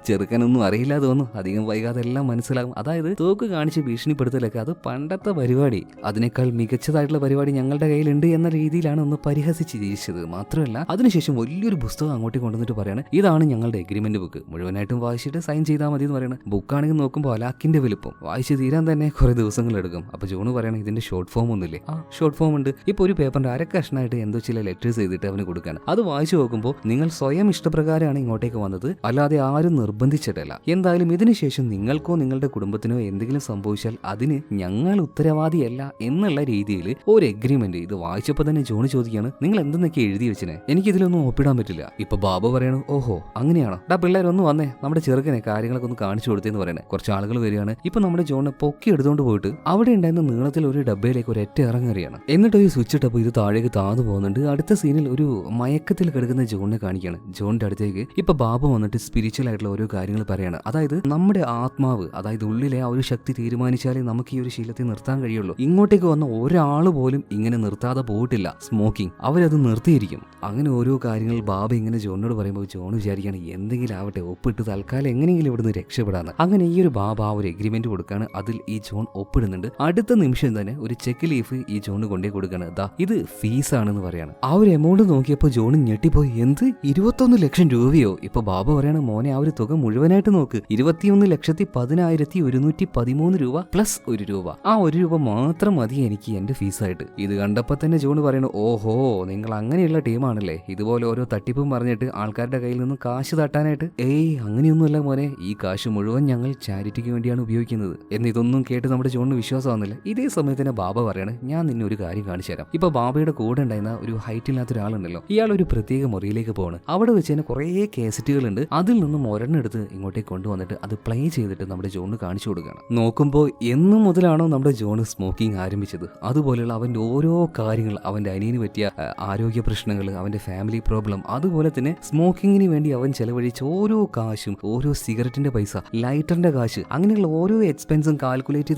ചെറുക്കാനൊന്നും അറിയില്ല തോന്നുന്നു, അധികം വൈകാതെ എല്ലാം മനസ്സിലാകും. അതായത് തോക്ക് കാണിച്ച് ഭീഷണിപ്പെടുത്തലൊക്കെ അത് പണ്ടത്തെ പരിപാടി, അതിനേക്കാൾ മികച്ചതായിട്ടുള്ള പരിപാടി ഞങ്ങളുടെ കയ്യിലുണ്ട് എന്ന രീതിയിലാണ് ഒന്ന് പരിഹസിച്ച് ജീവിച്ചത്. മാത്രമല്ല അതിനുശേഷം വലിയൊരു പുസ്തകം അങ്ങോട്ട് കൊണ്ടുവന്നിട്ട് പറയാണ്, ഇതാണ് ഞങ്ങളുടെ എഗ്രിമെന്റ് ബുക്ക്, മുഴുവനായിട്ടും വായിച്ചിട്ട് സൈൻ ചെയ്താൽ മതി എന്ന് പറയുന്നത്. ബുക്കാണെങ്കിൽ നോക്കുമ്പോൾ അലാക്കിന്റെ വലുപ്പം, വായിച്ച് തീരാൻ തന്നെ കുറെ ദിവസങ്ങൾ എടുക്കും. അപ്പൊ ജോണ് പറയണം, ഇതിന്റെ ഷോർട്ട് ഫോം ഒന്നുമില്ലേ? ആ ഷോർട്ട് ഫോം ഉണ്ട്. ഇപ്പൊ ഒരു പേപ്പറിന്റെ അരക്കഷ്ണമായിട്ട് എന്തോ ചില ലെറ്റേഴ്സ് ചെയ്തിട്ട് അവന് കൊടുക്കാൻ. അത് വായിച്ചു നോക്കുമ്പോൾ നിങ്ങൾ സ്വയം ഇഷ്ടപ്രകാരമാണ് ഇങ്ങോട്ടേക്ക് വന്നത്, അല്ലാതെ ആരും നിർബന്ധിച്ചിട്ടല്ല. എന്തായാലും ഇതിനുശേഷം നിങ്ങൾക്കോ നിങ്ങളുടെ കുടുംബത്തിനോ എന്തെങ്കിലും സംഭവിച്ചാൽ അതിന് ഞങ്ങൾ ഉത്തരവാദിയല്ല എന്നുള്ള രീതിയിൽ ഒരു എഗ്രിമെന്റ്. ഇത് വായിച്ചപ്പോൾ തന്നെ ജോണ് ചോദിക്കുകയാണ്, നിങ്ങൾ എന്തെന്നൊക്കെ എഴുതി വെച്ചിനെ? എനിക്കിതിലൊന്നും ഒപ്പിടാൻ പറ്റില്ല. ഇപ്പൊ ബാബ പറയണു, ഓഹോ അങ്ങനെയാണോ, ഡാ പിള്ളേരൊന്നും വന്നേ, നമ്മുടെ ചെറുക്കനെ കാര്യങ്ങളൊക്കെ ഒന്ന് കാണിച്ചു കൊടുത്തേന്ന് പറയുന്നത്. കുറച്ച് ആളുകൾ വരികയാണ്. ഇപ്പൊ നമ്മുടെ ജോണിനെ പൊക്കി എടുത്തുകൊണ്ട് പോയിട്ട് അവിടെ ഉണ്ടായിരുന്ന നീളത്തിൽ ഒരു ഡബ്ബയിലേക്ക് ഒരു ഒറ്റ ഇറങ്ങറിയാണ്. എന്നിട്ട് ഒരു സ്വിച്ച് ഇട്ടപ്പോൾ ഇത് താഴേക്ക് താന്നു പോകുന്നുണ്ട്. അടുത്ത സീനിൽ ഒരു മയക്കത്തിൽ കിടക്കുന്ന ജോണിനെ കാണിക്കുകയാണ്. ജോണിന്റെ അടുത്തേക്ക് ഇപ്പൊ ബാബ വന്നിട്ട് സ്പിരിച്വൽ ആയിട്ടുള്ള ഓരോ കാര്യങ്ങൾ പറയാണ്. അതായത് നമ്മുടെ ആത്മാവ്, അതായത് ഉള്ളിലെ ആ ഒരു ശക്തി തീരുമാനിച്ചാലേ നമുക്ക് ഈ ഒരു ശീലത്തെ നിർത്താൻ കഴിയുള്ളൂ. ഇങ്ങോട്ടേക്ക് വന്ന ഒരാൾ പോലും ഇങ്ങനെ നിർത്താതെ പോയിട്ടില്ല സ്മോക്കിംഗ്, അവരത് നിർത്തിയിരിക്കും. അങ്ങനെ ഓരോ കാര്യങ്ങൾ ബാബ ഇങ്ങനെ ജോണിനോട് പറയുമ്പോൾ ജോൺ വിചാരിക്കുകയാണ്, എന്തെങ്കിലും ആവട്ടെ ഒപ്പിട്ട് തൽക്കാലം എങ്ങനെയെങ്കിലും ഇവിടുന്ന് രക്ഷപ്പെടാന്ന്. അങ്ങനെ ഈ ഒരു ബാബ ആ ഒരു എഗ്രിമെന്റ് കൊടുക്കാണ്. അതിൽ ഈ ജോൺ ഒപ്പിടുന്നുണ്ട്. അടുത്ത നിമിഷം തന്നെ ഒരു ചെക്ക് ലീഫ് ഈ ജോണ് കൊണ്ടേ കൊടുക്കാണ്. ദാ ഇത് ഫീസാണെന്ന് പറയാണ്. ആ ഒരു എമൗണ്ട് നോക്കിയപ്പോൾ ജോൺ ഞെട്ടിപ്പോയി. എന്ത് 21 ലക്ഷം രൂപയോ? ഇപ്പൊ ബാബ പറയാണ്, മോനെ ആ ഒരു തുക മുഴുവനായിട്ട് നോക്ക്, 21,10,113 രൂപ പ്ലസ് 1 രൂപ. ആ 1 രൂപ മാത്രം മതി എനിക്ക് എന്റെ ഫീസായിട്ട്. ഇത് കണ്ടപ്പോ തന്നെ ജോൺ പറയണു, ഓഹോ നിങ്ങൾ അങ്ങനെയുള്ള ടീമാണല്ലേ, ഇതുപോലെ ഓരോ തട്ടിപ്പും പറഞ്ഞിട്ട് ആൾക്കാരുടെ കയ്യിൽ നിന്നും കാശ് തട്ടാനായിട്ട്. ഏയ് അങ്ങനെയൊന്നുമല്ല മോനെ, ഈ കാശ് മുഴുവൻ ഞങ്ങൾ ചാരിറ്റിക്ക് വേണ്ടിയാണ് ഉപയോഗിക്കുന്നത്. എന്നിതൊന്നും കേട്ട് നമ്മുടെ ജോണിന് വിശ്വാസമാവുന്നില്ല. ഇതേ സമയത്ത് തന്നെ ബാബ പറയാണ്, ഞാൻ നിന്നെ ഒരു കാര്യം കാണിച്ചു തരാം. ഇപ്പൊ ബാബയുടെ കൂടെ ഉണ്ടായിരുന്ന ഒരു ഹൈറ്റ് ഇല്ലാത്ത ഒരാളുണ്ടല്ലോ, ഇയാൾ ഒരു പ്രത്യേക മുറിയിലേക്ക് പോവാണ്. അവിടെ വെച്ച് തന്നെ കുറേ കേസറ്റുകൾ ഉണ്ട്. അതിൽ നിന്നും ഒരെണ്ണെടുത്ത് ഇങ്ങോട്ടേക്ക് കൊണ്ടുവന്നിട്ട് അത് പ്ലേ ചെയ്തിട്ട് നമ്മുടെ ജോണിന് കാണിച്ചു കൊടുക്കുകയാണ്. നോക്കുമ്പോൾ എന്നു മുതലാണോ നമ്മുടെ ജോണ് സ്മോക്കിംഗ് ആരംഭിച്ചത് അതുപോലെയുള്ള അവന്റെ ഓരോ കാര്യങ്ങൾ, അവന്റെ അനിയന് പറ്റിയ ആരോഗ്യ പ്രശ്നങ്ങൾ, അവന്റെ ഫാമിലി പ്രോബ്ലം, അതുപോലെ തന്നെ സ്മോക്കിങ്ങിന് വേണ്ടി അവൻ ചെലവഴിച്ച ഓരോ കാശും, ഓരോ സിഗരറ്റിന്റെ പൈസ, ലൈറ്ററിന്റെ കാശ്, അങ്ങനെയുള്ള ഓരോ എക്സ്പെൻസും കാൽക്കുലേറ്റ്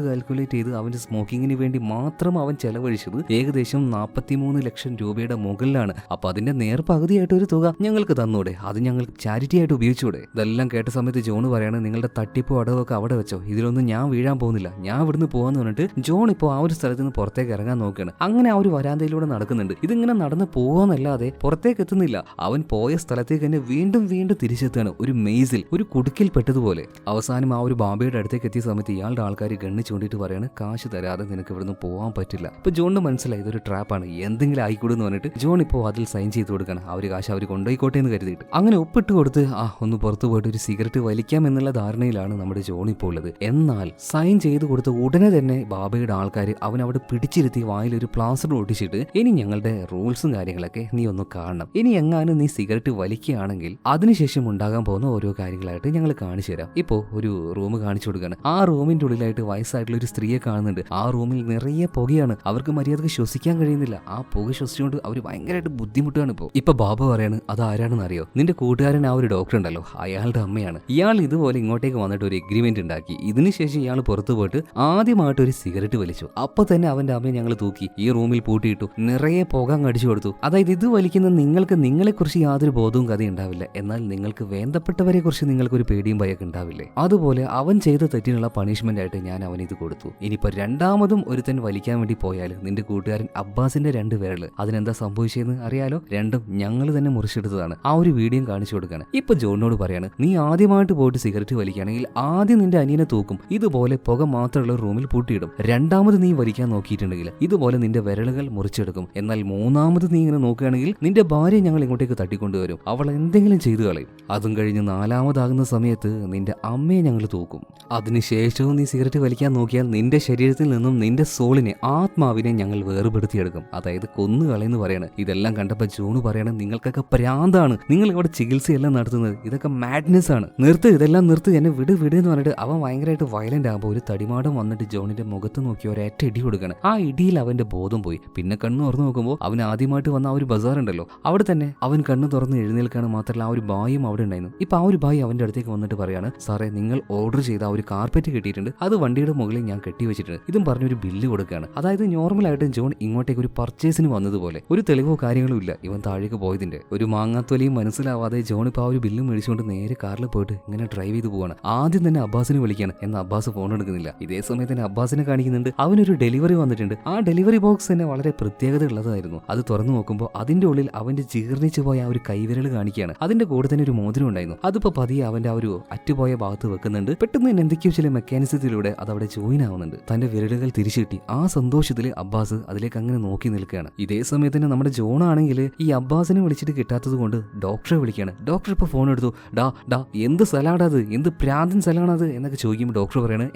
ചെയ്ത് അവന്റെ സ്മോക്കിങ്ങിന് വേണ്ടി മാത്രം അവൻ ചെലവഴിച്ചത് ഏകദേശം 43 ലക്ഷം രൂപയുടെ മുകളിലാണ്. അപ്പൊ അതിന്റെ നേർപകുതിയായിട്ട് ഒരു തുക ഞങ്ങൾക്ക് തന്നൂടെ, അത് ഞങ്ങൾ ചാരിറ്റി ആയിട്ട് ഉപയോഗിച്ചൂടെ? ഇതെല്ലാം കേട്ട സമയത്ത് ജോണ് പറയാണ്, നിങ്ങളുടെ തട്ടിപ്പോ അടവൊക്കെ അവിടെ വെച്ചോ, ഇതിലൊന്നും ഞാൻ വീഴാൻ പോകുന്നില്ല, ഞാൻ ഇവിടുന്ന് പോകാന്ന് പറഞ്ഞിട്ട് ജോൺ ഇപ്പോൾ ആ ഒരു സ്ഥലത്ത് നിന്ന് പുറത്തേക്ക് ഇറങ്ങാൻ നോക്കുകയാണ്. അങ്ങനെ ആ ഒരു വരാന്തയിലൂടെ നടക്കുന്നുണ്ട്. ഇതിങ്ങനെ നടന്ന് പോവാന്നല്ലാതെ പുറത്തേക്ക് എത്തുന്നില്ല. അവൻ പോയ സ്ഥലത്തേക്ക് തന്നെ വീണ്ടും തിരിച്ചെത്തുകയാണ്. ഒരു മെയ്സിൽ, ഒരു കുടുക്കിൽ പെട്ടതുപോലെ. അവസാനം ആ ഒരു ബാബയുടെ അടുത്തേക്ക് എത്തിയ സമയത്ത് ഇയാളുടെ ആൾക്കാർ ഗണ്ണ് ചൂണ്ടിട്ട് പറയാണ്, കാശ് തരാതെ നിനക്ക് ഇവിടുന്ന് പോകാൻ പറ്റില്ല. ഇപ്പൊ ജോണിന് മനസ്സിലായി ഇതൊരു ട്രാപ്പാണ്, എന്തെങ്കിലും ആയിക്കൂടെന്ന് പറഞ്ഞിട്ട് ജോൺ ഇപ്പോൾ അതിൽ സൈൻ ചെയ്ത് കൊടുക്കണം. ആ ഒരു കാശ് അവർ കൊണ്ടുപോയിക്കോട്ടെ എന്ന് കരുതിയിട്ട് അങ്ങനെ ഒപ്പിട്ട് കൊടുത്ത് ഒന്ന് പുറത്തു പോയിട്ട് ഒരു സിഗരറ്റ് വലിക്കാം എന്നുള്ള ധാരണയിലാണ് നമ്മുടെ ജോൺ ഇപ്പോൾ ഉള്ളത്. എന്നാൽ സൈൻ ചെയ്ത് കൊടുത്ത ഉടനെ തന്നെ ബാബയുടെ ആൾക്കാർ അവൻ അവിടെ പിടിച്ചിരുത്തി വായിൽ ഒരു പ്ലാസ്റ്റർ ഒട്ടിച്ചിട്ട്, ഇനി ഞങ്ങളുടെ റൂൾസും കാര്യങ്ങളൊക്കെ നീ ഒന്ന് കാണണം, ഇനി എങ്ങാനും നീ സിഗരറ്റ് വലിക്കുകയാണെങ്കിൽ അതിനുശേഷം ഉണ്ടാകാൻ പോകുന്ന ഓരോ കാര്യങ്ങളായിട്ട് ഞങ്ങൾ കാണിച്ചു തരാം. ഇപ്പോൾ ഒരു റൂം കാണിച്ചു കൊടുക്കുകയാണ്. ആ റൂമിന്റെ ഉള്ളിലായിട്ട് വയസ്സായിട്ടുള്ള ഒരു സ്ത്രീയെ കാണുന്നുണ്ട്. ആ റൂമിൽ നിറയെ പുകയാണ്, അവർക്ക് മര്യാദക്ക് ശ്വസിക്കാൻ കഴിയുന്നില്ല. ആ പുക ശ്വസിച്ചുകൊണ്ട് അവർ ഭയങ്കരമായിട്ട് ബുദ്ധിമുട്ടാണ്. ഇപ്പൊ ബാബ പറയാണ്, അത് ആരാണെന്ന് അറിയോ? നിന്റെ കൂട്ടുകാരൻ ആ ഒരു ഡോക്ടർ ഉണ്ടല്ലോ, അയാളുടെ അമ്മയാണ്. ഇയാൾ ഇതുപോലെ ഇങ്ങോട്ടേക്ക് വന്നിട്ട് ഒരു എഗ്രിമെന്റ് ഉണ്ടാക്കി. ഇതിനുശേഷം ഇയാൾ പുറത്തു പോയിട്ട് ആദ്യമായിട്ട് ഒരു സിഗരറ്റ് വലിച്ചു. അപ്പൊ തന്നെ അവന്റെ അമ്മയെ ഞങ്ങൾ തൂക്കി ഈ റൂമിൽ പൂട്ടിയിട്ടു, നിറയെ പുക അടിച്ചു കൊടുത്തു. അതായത് ഇത് വലിക്കുന്ന നിങ്ങൾക്ക് നിങ്ങളെക്കുറിച്ച് യാതൊരു ബോധവും കഥ ഉണ്ടാവില്ല, എന്നാൽ നിങ്ങൾക്ക് വേണ്ടപ്പെട്ടവരെ കുറിച്ച് നിങ്ങൾക്കൊരു പേടിയും ഭയൊക്കെ ഉണ്ടാവില്ലേ? അതുപോലെ അവൻ ചെയ്ത തെറ്റിനുള്ള പണിഷ്മെന്റ് ആയിട്ട് ഞാൻ അവന് ഇത് കൊടുത്തു. ഇനിയിപ്പോ രണ്ടാമതും ഒരുത്തൻ വലിക്കാൻ വേണ്ടി പോയാൽ നിന്റെ കൂട്ടുകാരൻ അബ്ബാസിന്റെ 2 വിരല്, അതിനെന്താ സംഭവിച്ചതെന്ന് അറിയാലോ? രണ്ടും ഞങ്ങൾ തന്നെ മുറിച്ചെടുത്തതാണ്. ആ ഒരു വീഡിയോ കാണിച്ചു കൊടുക്കാണ്. ഇപ്പൊ ജോണിനോട് പറയാണ്, നീ ആദ്യമായിട്ട് പോയിട്ട് സിഗരറ്റ് വലിക്കുകയാണെങ്കിൽ ആദ്യം നിന്റെ അനിയനെ തൂക്കും, ഇതുപോലെ പുക മാത്രമുള്ള റൂമിൽ പൂട്ടിയിടും. രണ്ടാമത് നീ വലിക്കാൻ നോക്കിയിട്ടുണ്ടെങ്കിൽ ഇതുപോലെ നിന്റെ വിരലുകൾ മുറിച്ചെടുക്കും. എന്നാൽ മൂന്നാമത് നീ ഇങ്ങനെ നോക്കുകയാണെങ്കിൽ നിന്റെ ഭാര്യയെ ഞങ്ങൾ ഇങ്ങോട്ടേക്ക് ഇങ്ങോട്ടേക്ക് തട്ടിക്കൊണ്ടുവരും. അവൾ എന്തെങ്കിലും ചെയ്തു കളയും. അതും കഴിഞ്ഞ് 4ാമതാകുന്ന സമയത്ത് നിന്റെ അമ്മയെ ഞങ്ങൾ തൂക്കും. അതിനുശേഷവും നീ സിഗരറ്റ് വലിക്കാൻ നോക്കിയാൽ നിന്റെ ശരീരത്തിൽ നിന്നും നിന്റെ സോളിനെ, ആത്മാവിനെ ഞങ്ങൾ വേർപെടുത്തിയെടുക്കും. അതായത് കൊന്നുകളയെന്ന് പറയണം. ഇതെല്ലാം കണ്ടപ്പോൾ ജോണ് പറയണം, നിങ്ങൾക്കൊക്കെ പ്രാന്താണ്, നിങ്ങൾ ഇവിടെ ചികിത്സയെല്ലാം നടത്തുന്നത്, ഇതൊക്കെ മാഡ്നെസ് ആണ്, നിർത്ത്, ഇതെല്ലാം നിർത്ത്, എന്നെ വിട് എന്ന് പറഞ്ഞിട്ട് അവൻ ഭയങ്കരമായിട്ട് വയലന്റ് ആകുമ്പോൾ ഒരു തടിമാടം വന്നിട്ട് ജോണിന്റെ മുഖത്ത് നോക്കി ഒരേറ്റ ഇടി കൊടുക്കണം. ആ ഇടിയിൽ അവന്റെ ബോധം പോയി. പിന്നെ കണ്ണ് തുറന്നു നോക്കുമ്പോൾ അവൻ ആദ്യമായിട്ട് വന്ന ആ ഒരു ബസാർ ഉണ്ടല്ലോ, അവിടെ തന്നെ അവൻ കണ്ണ് തുറന്ന് എഴുന്നേൽക്കാണ്. മാത്രമല്ല ആ ഒരു ബായും അവിടെ ഉണ്ടായിരുന്നു. ഇപ്പൊ ആ ഒരു ബായി അവന്റെ അടുത്തേക്ക് വന്നിട്ട് പറയാണ്, സാറേ നിങ്ങൾ ഓർഡർ ചെയ്ത ആ ഒരു കാർപ്പറ്റ് കിട്ടിയിട്ടുണ്ട്, അത് വണ്ടിയുടെ മുകളിൽ ഞാൻ കെട്ടിവെച്ചിട്ടുണ്ട്. ഇതും പറഞ്ഞൊരു ബില്ല് കൊടുക്കുകയാണ്. അതായത് നോർമലായിട്ട് ജോൺ ഇങ്ങോട്ടേക്ക് ഒരു പർച്ചേസിന് വന്നതുപോലെ, ഒരു തെളിവോ കാര്യങ്ങളോ ഇല്ല ഇവൻ താഴേക്ക് പോയതിന്റെ. ഒരു മാങ്ങാത്തൊലിയും മനസ്സിലാവാതെ ജോൺ ഇപ്പൊ ആ ഒരു ബില്ല് മേടിച്ചുകൊണ്ട് നേരെ കാറിൽ പോയിട്ട് ഇങ്ങനെ ഡ്രൈവ് ചെയ്ത് പോവാണ്. ആദ്യം തന്നെ അബ്ബാസിനെ വിളിക്കാണ്. എന്നാൽ അബ്ബാസ് ഫോൺ എടുക്കുന്നില്ല. ഇതേ സമയത്ത് തന്നെ അബ്ബാസിനെ കാണിക്കുന്നുണ്ട്. അവനൊരു ഡെലിവറി വന്നിട്ടുണ്ട്. ആ ഡെലിവറി ബോക്സ് തന്നെ വളരെ പ്രത്യേകത ഉള്ളതായിരുന്നു. അത് തുറന്നു നോക്കുമ്പോൾ അതിന്റെ ഉള്ളിൽ അവന്റെ ജീർണിച്ചു പോയ ആ ഒരു കൈവിരൽ കാണിക്കുകയാണ്. അതിന്റെ കൂടെ തന്നെ ഒരു മോതിരം ഉണ്ടായിരുന്നു. അതിപ്പോ പതിയെ അവന്റെ ആ ഒരു അറ്റുപോയ ഭാഗത്ത് വെക്കുന്നുണ്ട്. പെട്ടെന്ന് തന്നെ എന്തൊക്കെയോ ചില മെക്കാനിസത്തിലൂടെ അത് അവിടെ ജോയിൻ ആവുന്നുണ്ട്. തന്റെ വിരലുകൾ തിരിച്ചു കിട്ടി. ആ സന്തോഷത്തിൽ അബ്ബാസ് അതിലേക്ക് അങ്ങനെ നോക്കി നിൽക്കുകയാണ്. ഇതേ സമയത്ത് തന്നെ നമ്മുടെ ജോൺ ആണെങ്കിൽ ഈ അബ്ബാസിനെ വിളിച്ചിട്ട് കിട്ടാത്തത് കൊണ്ട് ഡോക്ടറെ വിളിക്കുകയാണ്. ഡോക്ടർ ഇപ്പൊ ഫോൺ എടുത്തു. ഡാ എന്ത് സലാഡത്, എന്ത് പ്രാന്തൻ സലാഡത് എന്നൊക്കെ ചോദിക്കുമ്പോൾ ഡോക്ടർ പറയാണ്,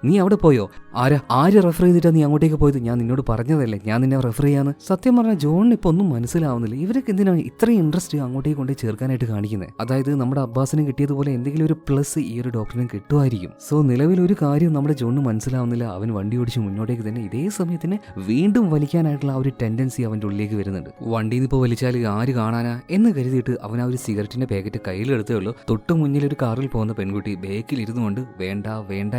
നീ അവിടെ പോയോ? ആര് റെഫർ ചെയ്തിട്ടാ നീ അങ്ങോട്ടേക്ക് പോയത്? ഞാൻ നിന്നോട് പറഞ്ഞതല്ലേ ഞാൻ നിന്നെ റെഫർ ചെയ്യാന്ന്. സത്യം പറഞ്ഞാൽ ജോണിന് ഇപ്പൊ ഒന്നും മനസ്സിലാവുന്നില്ല. ഇവരൊക്കെ എന്തിനാണ് ഇത്രയും ഇൻട്രസ്റ്റ് അങ്ങോട്ടേക്ക് കൊണ്ടേ ചേർക്കാനായിട്ട് കാണിക്കുന്നത്? അതായത് നമ്മുടെ അബ്ബാസിന് കിട്ടിയതുപോലെ എന്തെങ്കിലും ഒരു പ്ലസ് ഈ ഒരു ഡോക്ടറിന് കിട്ടുമായിരിക്കും. സോ നിലവിൽ ഒരു കാര്യം നമ്മുടെ ജോണിന് മനസ്സിലാവുന്നില്ല. അവൻ വണ്ടി ഓടിച്ച് മുന്നോട്ടേക്ക് തന്നെ ഇതേ സമയത്തിന് വീണ്ടും വലിക്കാനായിട്ടുള്ള ആ ഒരു ടെൻഡൻസി അവന്റെ ഉള്ളിലേക്ക് വരുന്നുണ്ട്. വണ്ടിയിൽ നിന്ന് ഇപ്പോൾ വലിച്ചാൽ ആര് കാണാനാ എന്ന് കരുതിയിട്ട് അവൻ ആ ഒരു സിഗരറ്റിന്റെ പാക്കറ്റ് കയ്യിലെടുത്തേ ഉള്ളൂ. തൊട്ട് മുന്നിൽ ഒരു കാറിൽ പോകുന്ന പെൺകുട്ടി ബേക്കിൽ ഇരുന്നുകൊണ്ട് വേണ്ട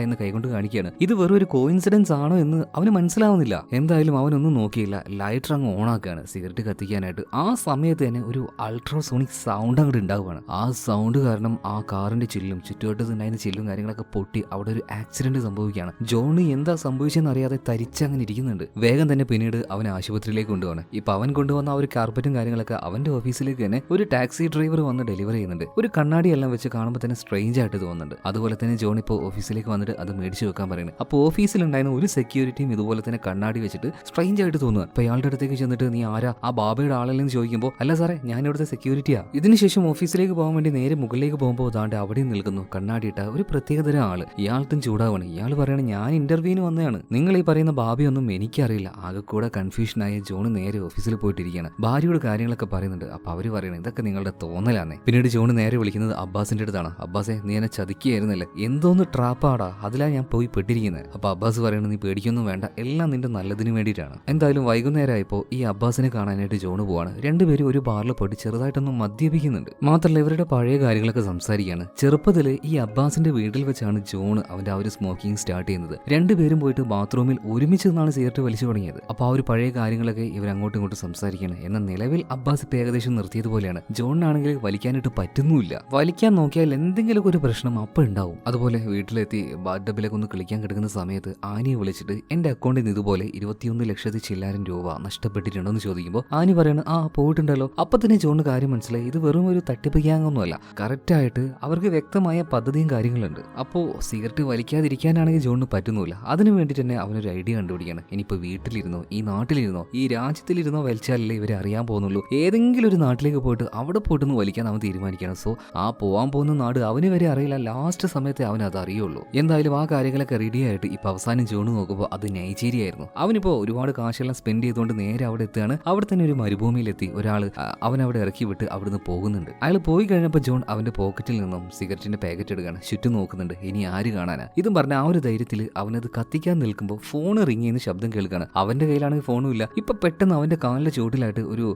എന്ന് കൈകൊണ്ട് കാണിക്കുകയാണ്. ഇത് വെറും ഒരു കോയിൻസിഡൻസ് ആണോ എന്ന് അവന് മനസ്സിലാവുന്നില്ല. എന്തായാലും അവനൊന്നും നോക്കിയില്ല. ലൈറ്റർ അങ്ങ് ഓണാക്കുകയാണ് സിഗരറ്റ് കത്തിക്കാനായിട്ട്. ആ സമയത്ത് തന്നെ ഒരു അൾട്രാസോണിക് സൗണ്ട് അങ്ങോട്ട് ഉണ്ടാവുകയാണ്. ആ സൗണ്ട് കാരണം ആ കാറിന്റെ ചില്ലും ചുറ്റുവട്ടത്തുണ്ടായിരുന്ന ചില്ലും കാര്യങ്ങളൊക്കെ പൊട്ടി അവിടെ ഒരു ആക്സിഡന്റ് സംഭവിക്കുകയാണ്. ജോണി എന്താ സംഭവിച്ചെന്ന് അറിയാതെ തരിച്ചങ്ങനെ ഇരിക്കുന്നുണ്ട്. വേഗം തന്നെ പിന്നീട് അവൻ ആശുപത്രിയിലേക്ക് കൊണ്ടുപോകണം. ഇപ്പൊ അവൻ കൊണ്ടുവന്ന ആ ഒരു കാർപ്പറ്റും കാര്യങ്ങളൊക്കെ അവന്റെ ഓഫീസിലേക്ക് തന്നെ ഒരു ടാക്സി ഡ്രൈവർ വന്ന് ഡെലിവറി ചെയ്യുന്നുണ്ട്. ഒരു കണ്ണാടി എല്ലാം വെച്ച് കാണുമ്പോൾ തന്നെ സ്ട്രേഞ്ച് ആയിട്ട് തോന്നുന്നുണ്ട്. അതുപോലെ തന്നെ ജോൺ ഇപ്പോൾ ഓഫീസിലേക്ക് വന്നിട്ട് അത് മേടിച്ചു വെക്കാൻ പറയുന്നത്. അപ്പോൾ ഓഫീസിലുണ്ടായിരുന്ന ഒരു സെക്യൂരിറ്റിയും ഇതുപോലെ തന്നെ കണ്ണാടി വെച്ചിട്ട് സ്ട്രേഞ്ച് ആയിട്ട് തോന്നുക. അപ്പൊ അയാളുടെ അടുത്തേക്ക് ചെന്നിട്ട് നീ ആരാ, ആ ബാബയുടെ ആളല്ലെന്ന് ചോദിക്കുമ്പോൾ അല്ല സാറേ ഞാൻ ഇവിടുത്തെ സെക്യൂരിറ്റിയാ. ഇതിനുശേഷം ഓഫീസിലേക്ക് പോകാൻ വേണ്ടി നേരെ മുകളിലേക്ക് പോകുമ്പോൾ അതാണ്ട് അവിടെ നിൽക്കുന്നു കണ്ണാടിയിട്ട ഒരു പ്രത്യേകതരം ആള്. ഇയാൾക്കും ചൂടാവാണ്. ഇയാൾ പറയണ ഞാൻ ഇന്റർവ്യൂവിന് വന്നതാണ്, നിങ്ങൾ ഈ പറയുന്ന ബാബിയൊന്നും എനിക്കറിയില്ല. ആകെ കൂടെ കൺഫ്യൂഷനായ ജോൺ നേരെ ഓഫീസിൽ പോയിട്ടിരിക്കുകയാണ്. ഭാര്യയോട് കാര്യങ്ങളൊക്കെ പറയുന്നുണ്ട്. അപ്പൊ അവര് പറയണത് ഇതൊക്കെ നിങ്ങളുടെ തോന്നലാന്നേ. പിന്നീട് ജോൺ നേരെ വിളിക്കുന്നത് അബ്ബാസിന്റെ അടുത്താണ്. അബ്ബാസെ നീ എന്നെ ചതിക്കുകയായിരുന്നല്ലേ, എന്തോന്ന് ട്രാപ്പാടാ, അതിലാ ഞാൻ പോയി പെട്ടിരിക്കുന്നത്. അപ്പൊ അബ്ബാസ് പറയണത് നീ പേടിക്കൊന്നും വേണ്ട, എല്ലാം നിന്റെ നല്ലതിന് വേണ്ടിയിട്ടാണ്. എന്തായാലും വൈകുന്നേരമായപ്പോൾ ഈ അബ്ബാസിനെ കാണാനായിട്ട് ജോൺ പോവാണ്. രണ്ടുപേരും ഒരു ബാറിൽ പോയിട്ട് ചെറുതായിട്ടൊന്നും മദ്യപിക്കുന്നുണ്ട്. മാത്രമല്ല ഇവരുടെ പഴയ കാര്യങ്ങളൊക്കെ സംസാരിക്കുകയാണ്. ചെറുപ്പത്തിൽ ഈ അബ്ബാസിന്റെ വീട്ടിൽ വെച്ചാണ് ജോൺ അവന്റെ ആ ഒരു സ്മോക്കിംഗ് സ്റ്റാർട്ട് ചെയ്യുന്നത്. രണ്ടുപേരും പോയിട്ട് ബാത്റൂമിൽ ഒരുമിച്ച് നിന്നാണ് സിഗരറ്റ് വലിച്ചു തുടങ്ങിയത്. അപ്പൊ ആ ഒരു പഴയ കാര്യങ്ങളൊക്കെ ഇവർ അങ്ങോട്ടും ഇങ്ങോട്ടും സംസാരിക്കുകയാണ്. എന്നാൽ നിലവിൽ അബ്ബാസ് ഇപ്പൊ ഏകദേശം നിർത്തിയതുപോലെയാണ്. ജോണിനാണെങ്കിൽ വലിക്കാനായിട്ട് പറ്റുന്നുമില്ല. വലിക്കാൻ നോക്കിയാൽ എന്തെങ്കിലുമൊക്കെ ഒരു പ്രശ്നം അപ്പം ഉണ്ടാവും. അതുപോലെ വീട്ടിലെത്തി ബാത്ടബിലേക്ക് ഒന്ന് കളിക്കാൻ കിടക്കുന്ന സമയത്ത് ആനിയെ വിളിച്ചിട്ട് എന്റെ അക്കൗണ്ടിൽ നിന്ന് ഇതുപോലെ 21,00,000 രൂപ നഷ്ടപ്പെട്ടിട്ടുണ്ടോ എന്ന് ചോദിക്കുമ്പോൾ ആനി പറയണ പോയിട്ടുണ്ടല്ലോ. അപ്പൊ തന്നെ ജോണിന് കാര്യം മനസ്സിലായി. ഇത് വെറും ഒരു തട്ടിപ്പ് ഗ്യാങ്ങൊന്നുമല്ല. കറക്റ്റായിട്ട് അവർക്ക് വ്യക്തമായ പദ്ധതിയും കാര്യങ്ങളുണ്ട്. അപ്പോൾ സിഗരറ്റ് വലിക്കാതിരിക്കാനാണെങ്കിൽ ജോണിന് പറ്റുന്നില്ല. അതിനു വേണ്ടി തന്നെ അവനൊരു ഐഡിയ കണ്ടുപിടിക്കുകയാണ്. ഇനിയിപ്പോൾ വീട്ടിലിരുന്നോ ഈ നാട്ടിലിരുന്നോ ഈ രാജ്യത്തിലിരുന്നോ വലിച്ചാലല്ലേ ഇവരെ അറിയാൻ പോകുന്നുള്ളൂ. ഏതെങ്കിലും ഒരു നാട്ടിലേക്ക് പോയിട്ട് അവിടെ പോയിട്ടൊന്ന് വലിക്കാൻ അവൻ തീരുമാനിക്കുകയാണ്. സോ ആ പോകാൻ പോകുന്ന നാട് അവന് വരെ അറിയില്ല. ലാസ്റ്റ് സമയത്തെ അവൻ അത് അറിയുള്ളൂ. എന്തായാലും ആ കാര്യങ്ങളൊക്കെ റെഡി ആയിട്ട് ഇപ്പൊ അവസാനം ജോൺ നോക്കുമ്പോൾ അത് നൈജീരിയ ആയിരുന്നു. അവനിപ്പോ ഒരുപാട് കാശെല്ലാം സ്പെൻഡ് ചെയ്തുകൊണ്ട് നേരെ അവിടെ എത്തുകയാണ്. അവിടെ തന്നെ ഒരു മരുഭൂമിയിലെത്തി ഒരാള് അവൻ അവിടെ ഇറക്കി വിട്ട് അവിടുന്ന് പോകുന്നുണ്ട്. അയാൾ പോയി കഴിഞ്ഞപ്പോൾ ജോൺ അവന്റെ പോക്കറ്റിൽ നിന്നും സിഗരറ്റിന്റെ പാക്കറ്റ് എടുക്കുകയാണ്. ചുറ്റും നോക്കുന്നുണ്ട്, ഇനി ആര് കാണാനാ. ഇതും പറഞ്ഞ ആ ഒരു ധൈര്യത്തിൽ അവനത് കത്തിക്കാൻ നിൽക്കുമ്പോൾ ഫോൺ റിങ് ചെയ്യുന്ന ശബ്ദം കേൾക്കുകയാണ്. അവന്റെ കയ്യിലാണെങ്കിൽ ഫോണും ഇല്ല. ഇപ്പൊ പെട്ടെന്ന് അവന്റെ കാലിന്റെ ചുവട്ടിലായിട്ട് ഒരു